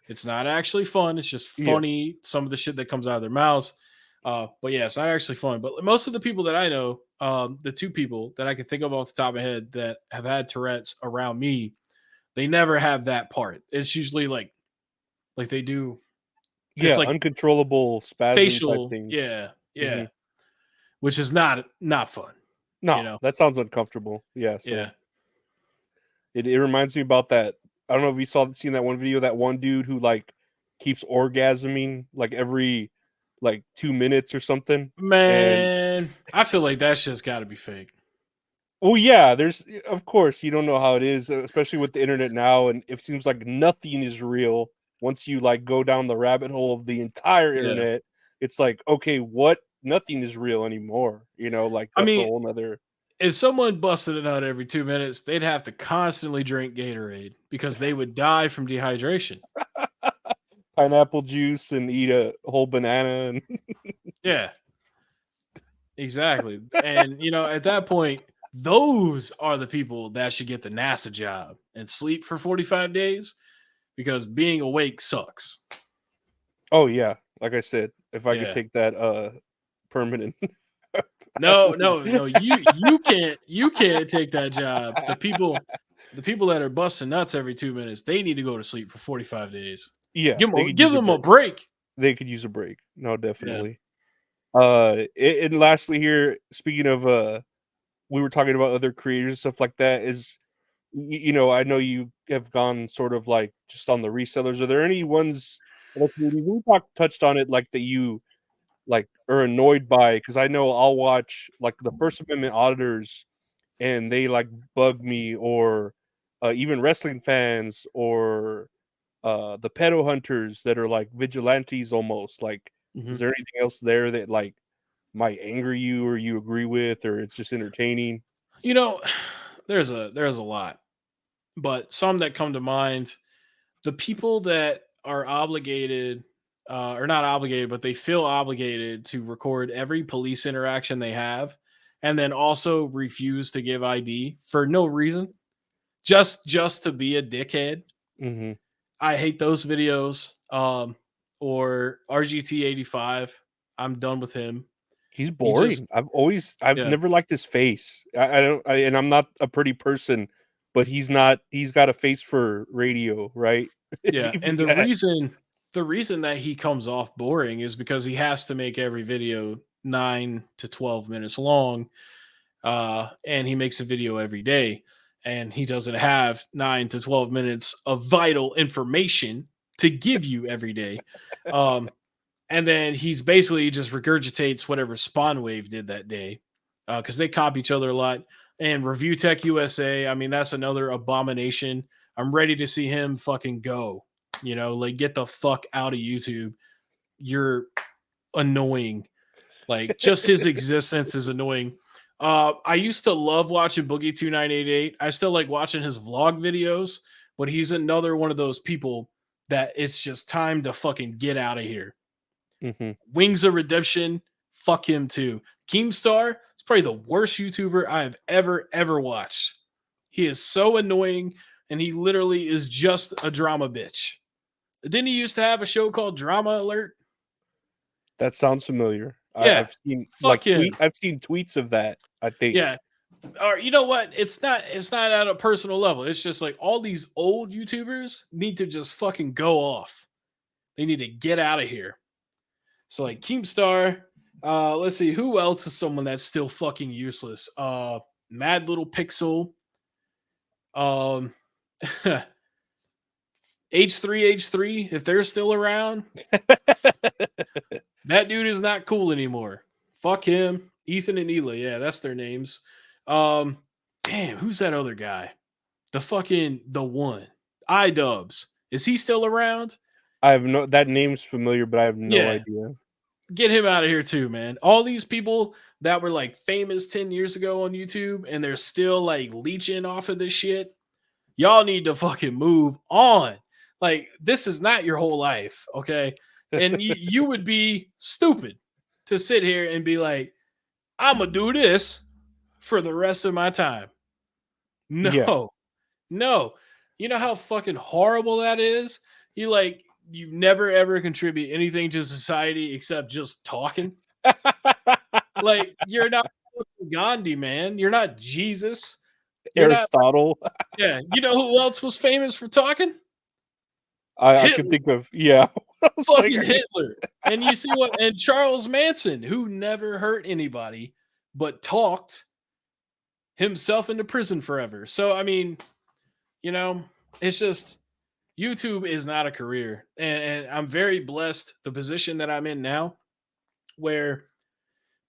it's not actually fun. It's just Yeah. funny, some of the shit that comes out of their mouths. But yeah, it's not actually fun. But most of the people that I know, the two people that I can think of off the top of my head that have had Tourette's around me, they never have that part. It's usually like they do. It's Yeah, like uncontrollable spasm type facial, things. yeah, Mhm. which is not fun. you No, know. that sounds uncomfortable. Yeah, Yeah. so it reminds me about that. I don't know if you seen that one video, that one dude who, like, keeps orgasming, like, every, like, 2 minutes or something, and Man, I feel like that shit's got to be fake. oh, yeah, of course, you don't know how it is, especially with the internet now, and it seems like nothing is real. Once you, like, go down the rabbit hole of the entire Yeah. internet, it's like, okay, what? Nothing is real anymore, like, I that's a mean, whole 'nother. if someone busted it out every 2 minutes, they'd have to constantly drink Gatorade because they would die from dehydration. Pineapple juice and eat a whole banana and Yeah, exactly. And, at that point, those are the people that should get the NASA job and sleep for 45 days because being awake sucks. oh, yeah, like I said, if I could Yeah. take that, permanent. I No, would. no, no. You can't take that job. The people that are busting nuts every 2 minutes, they need to go to sleep for 45 days. Yeah, Give them they a, could give use a them a break. break. They could use a break. No, Yeah. definitely. And lastly here, speaking of, we were talking about other creators and stuff like that, is I know you have gone sort of like just on the resellers. Are there any ones, like, we touched on it, like, that you like are annoyed by? Because I know I'll watch like the First Amendment auditors, and they like bug me, or even wrestling fans, or the pedo hunters that are like vigilantes almost. Like, is Mhm. there anything else there that like might anger you, or you agree with, or it's just entertaining? You know, there's a lot, but some that come to mind, the people that are obligated, or not obligated, but they feel obligated to record every police interaction they have, and then also refuse to give ID for no reason, just to be a dickhead. Mhm. I hate those videos. Or RGT85. I'm done with him. He's He just boring. I've Yeah, never liked his face. I don't and I'm not a pretty person, but he's got a face for radio, right? yeah. If And you the got reason that he comes off boring is because he has to make every video 9 to 12 minutes long. and he makes a video every day, and he doesn't have 9 to 12 minutes of vital information to give you every day. Um, and then he's basically just regurgitates whatever Spawn Wave did that day, because they copy each other a lot. And Review Tech USA, I mean, that's another abomination. I'm ready to see him fucking go. You know, like, get the fuck out of YouTube. You're annoying. Like, just his existence is annoying. I used to love watching Boogie 2988. I still like watching his vlog videos, but he's another one of those people that it's just time to fucking get out of here. Mm-hmm. Wings of Redemption, fuck him too. Keemstar is probably the worst YouTuber I have ever watched. He is so annoying, and he literally is just a drama bitch. Didn't he used to have a show called Drama Alert? That sounds familiar. Yeah, I've seen fuck him. I've seen tweets of that, I think. Yeah. Or you know what? It's not at a personal level. It's just like all these old YouTubers need to just fucking go off. They need to get out of here. So like Keemstar, let's see who else is someone that's still fucking useless. Mad Little Pixel, H3H3, if they're still around. That dude is not cool anymore. Fuck him. Ethan and Ela, yeah, that's their names. Damn, who's that other guy? The one. iDubbbz. Is he still around? I have no, that name's familiar, but I have no idea. Get him out of here too, man. All these people that were like famous 10 years ago on YouTube and they're still like leeching off of this shit. Y'all need to fucking move on. Like, this is not your whole life, okay? And you would be stupid to sit here and be like, I'm gonna do this for the rest of my time. No, Yeah. no. You know how fucking horrible that is? You never ever contribute anything to society except just talking. Like, you're not Gandhi, man. You're not Jesus. You're Aristotle. not. Yeah. You know who else was famous for talking? I can think of, yeah. Fucking Hitler. And you see what? And Charles Manson, who never hurt anybody but talked himself into prison forever. So, I mean, you know, it's just YouTube is not a career. And I'm very blessed the position that I'm in now, where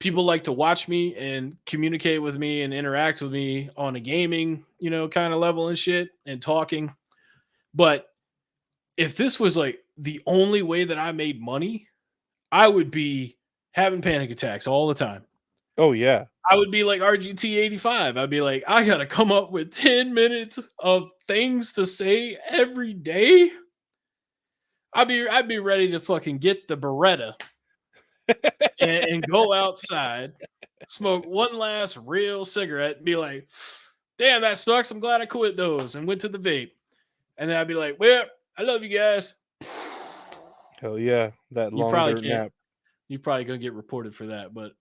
people like to watch me and communicate with me and interact with me on a gaming, kind of level and shit and talking. But if this was like the only way that I made money, I would be having panic attacks all the time. Oh, yeah. I would be like RGT 85. I'd be like, I got to come up with 10 minutes of things to say every day. I'd be ready to fucking get the Beretta and go outside, smoke one last real cigarette, and be like, damn, that sucks. I'm glad I quit those and went to the vape. And then I'd be like, well, I love you guys. Hell yeah. That You long probably dirt can't. nap. You're probably going to get reported for that, but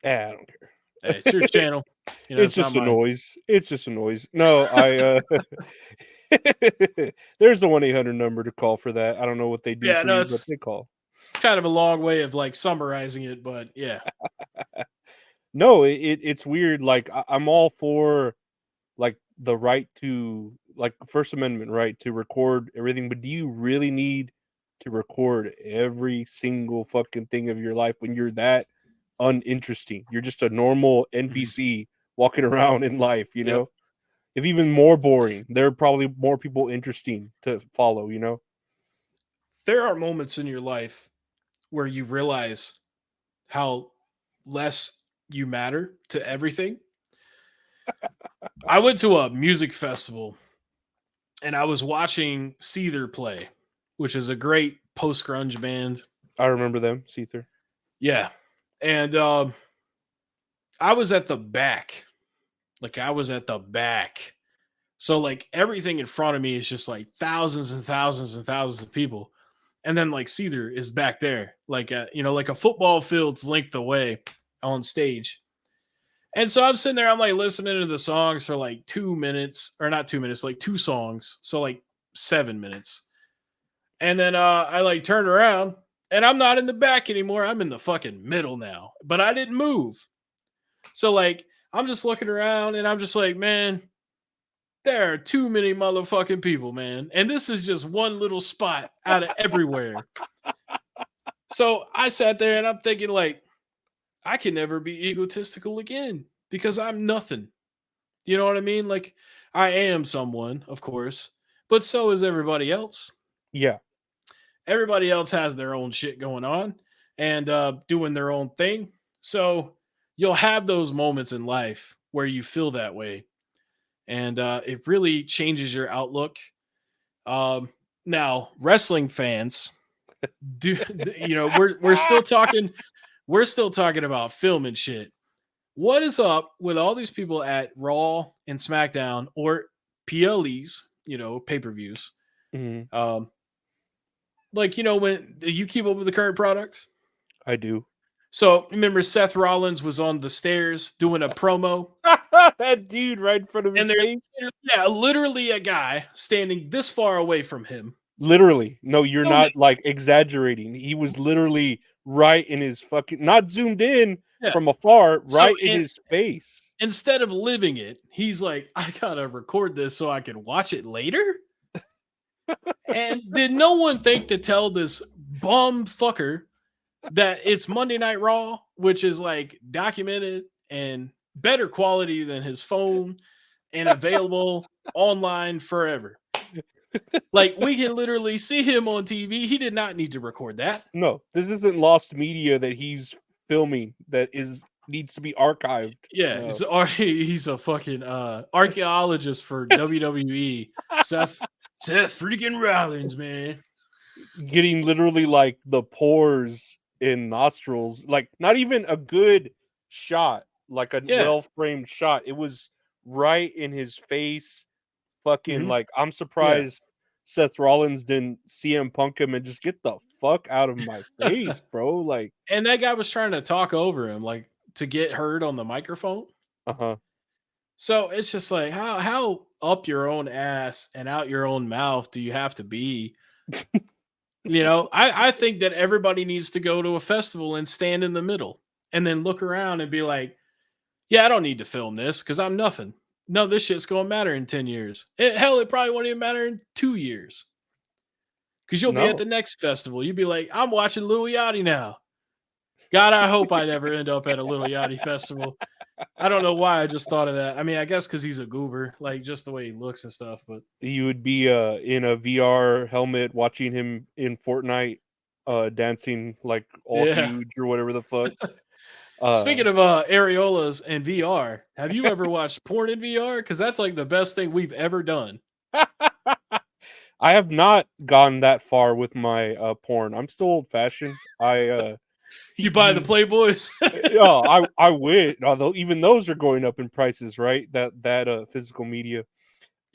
I don't care. hey, it's your channel. It's just a noise. It's just a noise. No, there's the 1-800 number to call for that. I don't know what they do for you, but they call. Kind of a long way of like summarizing it, but yeah. No, it's weird. Like, I'm all for like the right to, like, First Amendment right to record everything, but do you really need to record every single fucking thing of your life when you're that uninteresting? You're just a normal NPC walking around in life, you know? If even more boring, there are probably more people interesting to follow, you know? There are moments in your life where you realize how less you matter to everything. I went to a music festival and I was watching Seether play, which is a great post-grunge band. I remember them, Seether. Yeah. And I was at the back. Like, I was at the back. So, like, everything in front of me is just like thousands and thousands and thousands of people. And then, like, Seether is back there, like, like a football field's length away on stage. And so I'm sitting there, I'm like listening to the songs for like 2 minutes, or not 2 minutes, like 2 songs. So like 7 minutes. And then I like turned around and I'm not in the back anymore. I'm in the fucking middle now, but I didn't move. So like I'm just looking around and I'm just like, man, there are too many motherfucking people, man. And this is just one little spot out of everywhere. So I sat there and I'm thinking, like, I can never be egotistical again because I'm nothing. You know what I mean? Like, I am someone, of course, but so is everybody else. Yeah. Everybody else has their own shit going on and doing their own thing. So you'll have those moments in life where you feel that way. And it really changes your outlook. Um, Now, wrestling fans, do you know we're still talking about film and shit. What is up with all these people at Raw and SmackDown or PLEs, pay-per-views? Mhm. Um, like, when you keep up with the current product. I do. So remember Seth Rollins was on the stairs doing a promo, That dude right in front of and his there's face. yeah, literally a guy standing this far away from him. Literally. No, you're Filming. not like exaggerating. He was literally right in his fucking, not zoomed in Yeah. from afar, So right in his face. instead of living it, he's like, I gotta record this so I can watch it later. And did no one think to tell this bum fucker that it's Monday Night Raw, which is like documented and better quality than his phone and available online forever? Like, we can literally see him on TV. He did not need to record that. No, this isn't lost media that he's filming that is needs to be archived. Yeah, No. he's a fucking archaeologist for WWE. Seth freaking Rollins, man. Getting literally like the pores in nostrils, like not even a good shot, like a Yeah. well framed shot. It was right in his face. Fucking Mhm. like, I'm Yeah. surprised Seth Rollins didn't CM Punk him and just get the fuck out of my face, bro. Like, And that guy was trying to talk over him, like, to get heard on the microphone. uh-huh. So it's just like, how up your own ass and out your own mouth do you have to be? I think that everybody needs to go to a festival and stand in the middle and then look around and be like, yeah, I don't need to film this because I'm nothing. No, this shit's gonna matter in 10 years. Hell, it probably won't even matter in 2 years. Because you'll be at No. the next festival. You'll be like, I'm watching Lil Yachty now. God, I hope I never end up at a Lil Yachty festival. I don't know why I just thought of that. I mean, I guess because he's a goober, like just the way he looks and stuff. But You would be in a VR helmet watching him in Fortnite dancing like all yeah. huge or whatever the fuck. Speaking of areolas and VR, have you ever watched porn in VR? Because that's like the best thing we've ever done. I have not gone that far with my porn. I'm still old fashioned. I You buy the use Playboys? yeah, I would. Although even those are going up in prices, right? That physical media.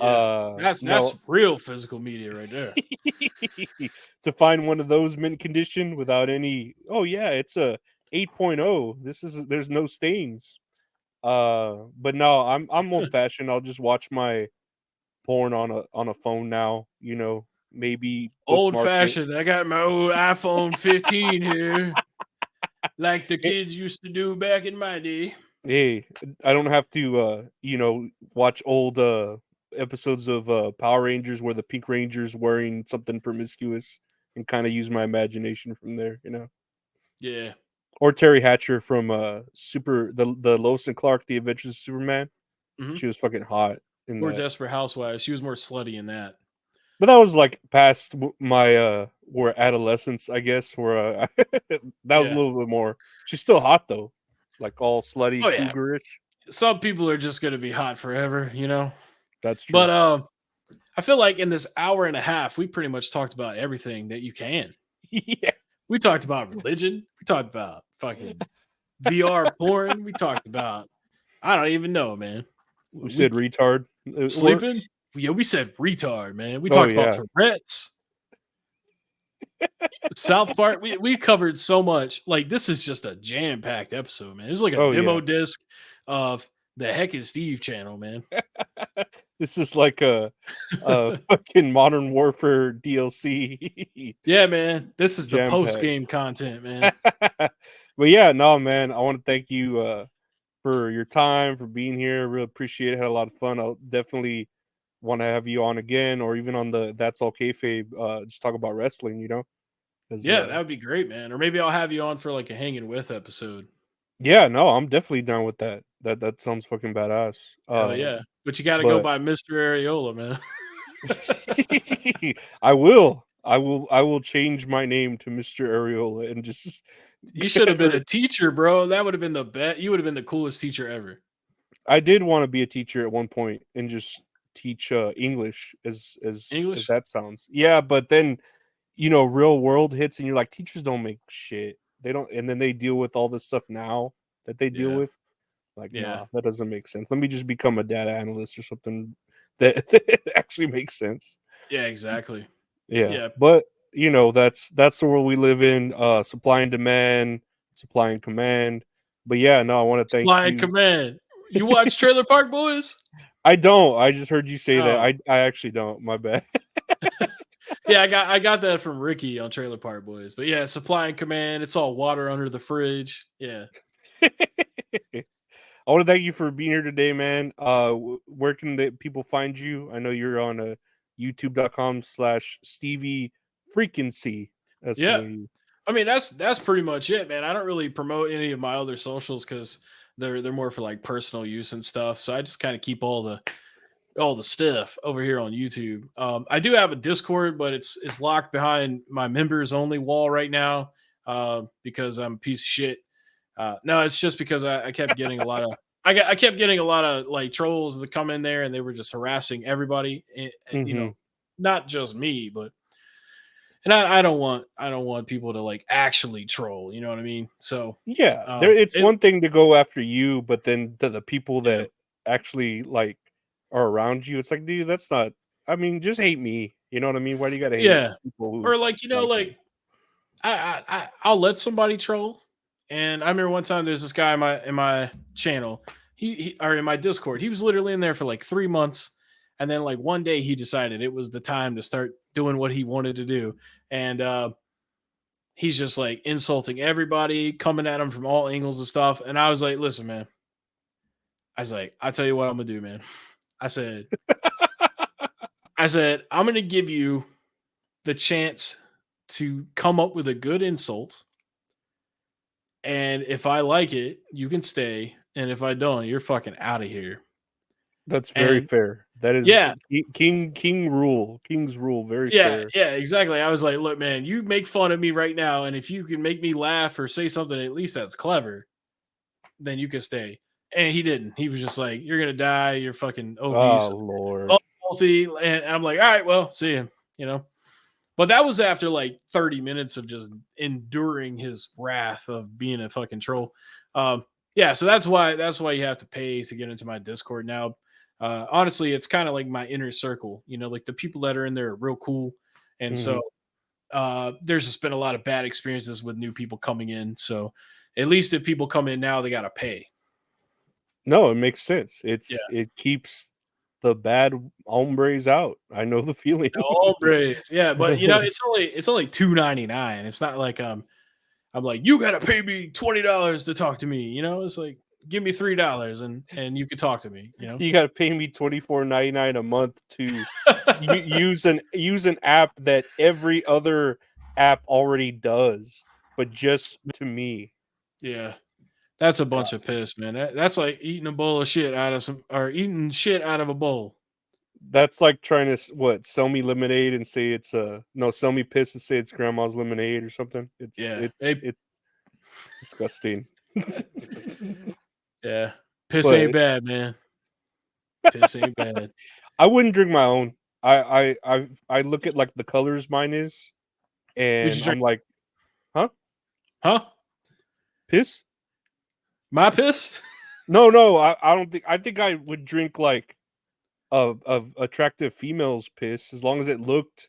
Yeah. No. That's real physical media right there. To find one of those mint condition without any, oh yeah, it's a 8.0. There's no stains. But no, I'm old fashioned. I'll just watch my porn on a phone now, maybe Old bookmark it. fashioned. I got my old iPhone 15 here, like the kids used to do back in my day. Hey, I don't have to watch old episodes of Power Rangers where the Pink Ranger's wearing something promiscuous and kind of use my imagination from there. Yeah. Or Terry Hatcher from the Lois and Clark, The Adventures of Superman. Hmm. She was fucking hot in More that. Desperate Housewives. She was more slutty in that. But that was like past my where adolescence, I guess, where that was a Yeah. little bit more. She's still hot though. Like all slutty, Oh yeah. cougarish. Some people are just gonna be hot forever, That's true. But I feel like in this hour and a half, we pretty much talked about everything that you can. Yeah. We talked about religion. We talked about fucking VR porn. We talked about I don't even know, man. We said retard. Sleeping. Yeah, we said retard, man. We Oh talked about yeah. Tourette's. South Park. We covered so much. Like, this is just a jam packed episode, man. This is like a Oh demo yeah. disc of the Heckin Steve channel, man. This is like a fucking Modern Warfare DLC. Yeah, man. This is the Jam post packed. game content, man. But yeah, no, man. I want to thank you for your time, for being here. Really appreciate it. Had a lot of fun. I'll definitely want to have you on again, or even on the That's All Kayfabe. Just talk about wrestling. You know, because Yeah, that would be great, man. Or maybe I'll have you on for like a hanging with episode. yeah, no, I'm definitely down with that. That sounds fucking badass. Hell yeah. But you got to go But by Mr. Areola, man. I will. I will change my name to Mr. Areola and just You should have been a teacher, bro. That would have been the best. You would have been the coolest teacher ever. I did want to be a teacher at one point and just teach English as English? that sounds. Yeah, but then real world hits and you're like, teachers don't make shit. They don't, and then they deal with all this stuff now that they deal Yeah. with. Like, Yeah. nah, that doesn't make sense. Let me just become a data analyst or something that actually makes sense. Yeah, exactly. Yeah. Yeah. But that's the world we live in, supply and demand, supply and command. But yeah, no, I want to thank Supply and you. command. You watch Trailer Park Boys? I don't. I just heard you say that. Oh. I actually don't. My bad. Yeah, I got that from Ricky on Trailer Park Boys. But yeah, supply and command. It's all water under the fridge. Yeah. I want to thank you for being here today, man. Where can the people find you? I know you're on youtube.com/Stevie freaking C. That's the Yeah. name. I mean, that's pretty much it, man. I don't really promote any of my other socials because they're more for like personal use and stuff. So I just kind of keep all the stuff over here on YouTube. I do have a Discord, but it's locked behind my members only wall right now because I'm a piece of shit. No, it's just because I kept getting a lot of I kept getting a lot of like trolls that come in there and they were just harassing everybody. Mm-hmm. Not just me, but and I don't want people to like actually troll. You know what I mean? So Yeah, it's it one thing to go after you, but then the people yeah that actually like are around you, it's like, dude, that's not. I mean, just hate me. You know what I mean? Why do you gotta hate yeah people who or like like like me? I'll let somebody troll. And I remember one time there's this guy in my channel, he or in my Discord, he was literally in there for like 3 months, and then like one day he decided it was the time to start doing what he wanted to do, and he's just like insulting everybody, coming at him from all angles and stuff. And I was like, listen, man, I was like, I tell you what I'm gonna do, man. I said, I'm gonna give you the chance to come up with a good insult. And if I like it, you can stay. And if I don't, you're fucking out of here. That's very And fair. That is yeah, King's rule. Very yeah, fair. yeah, exactly. I was like, look, man, you make fun of me right now. And if you can make me laugh or say something at least that's clever, then you can stay. And he didn't. He was just like, you're going to die. You're fucking Oh obese, Lord. unhealthy. And I'm like, all right, well, see you, you know. But that was after like 30 minutes of just enduring his wrath of being a fucking troll. Yeah, so that's why you have to pay to get into my Discord now. Honestly, it's kind of like my inner circle. Like the people that are in there are real cool, and Mhm. so there's just been a lot of bad experiences with new people coming in. So at least if people come in now, they got to pay. No, it makes sense. Yeah, It keeps the bad hombres out. I know the feeling. the hombres. Yeah, but it's only $2.99. It's not like I'm like, you gotta pay me $20 to talk to me. It's like give me $3 and you can talk to me. You gotta pay me $24.99 a month to use an app that every other app already does, but just to me. Yeah, that's a bunch God. of piss, man. That's like eating a bowl of shit out of some or eating shit out of a bowl. That's like trying to sell me lemonade and say it's no, sell me piss and say it's grandma's lemonade or something. It's Yeah, it's they it's disgusting. yeah, piss ain't But bad, man. Piss ain't bad. I wouldn't drink my own. I look at like the colors mine is, Would you and drink? I'm like, huh? Huh? Piss? My piss? No, no, I don't think. I think I would drink like of attractive females' piss as long as it looked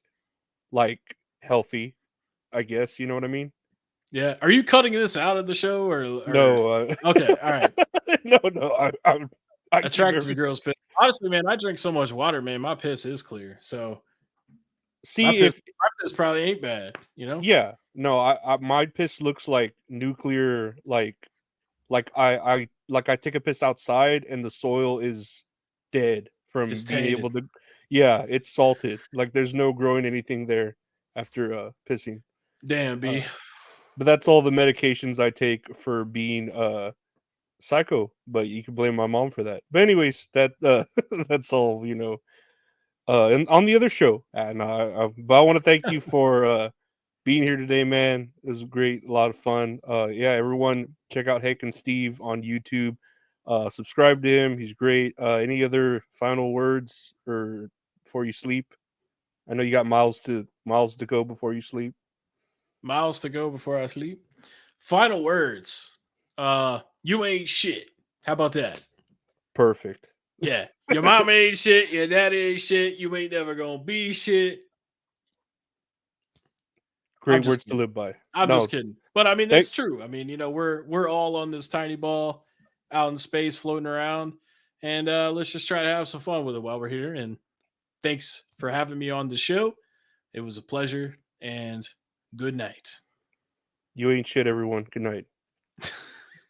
like healthy. I guess you know what I mean. Yeah. Are you cutting this out of the show or? No, Okay, all right. no, no. I keep Attractive everything. girls piss. Honestly, man, I drink so much water, man. My piss is clear. So my See piss, if my piss probably ain't bad. yeah. No, I my piss looks like nuclear like I take a piss outside and the soil is dead from It's being tainted. able to. Yeah, it's salted. Like there's no growing anything there after pissing. Damn, B. But that's all the medications I take for being psycho. But you can blame my mom for that. But anyways, that that's all and on the other show. And but I want to thank you for being here today, man. It was great, a lot of fun. Yeah, everyone check out Heckin Steve on YouTube. Subscribe to him. He's great. Any other final words or before you sleep? I know you got miles to go before you sleep. Miles to go before I sleep. Final words. You ain't shit. How about that? Perfect. Yeah. Your mom ain't shit. Your daddy ain't shit. You ain't never gonna be shit. I'm Great just words to kidding. live by. I'm No, just kidding. But I mean, thank it's true. I mean, we're all on this tiny ball out in space floating around. And let's just try to have some fun with it while we're here. And thanks for having me on the show. It was a pleasure and good night. you ain't shit, everyone. Good night.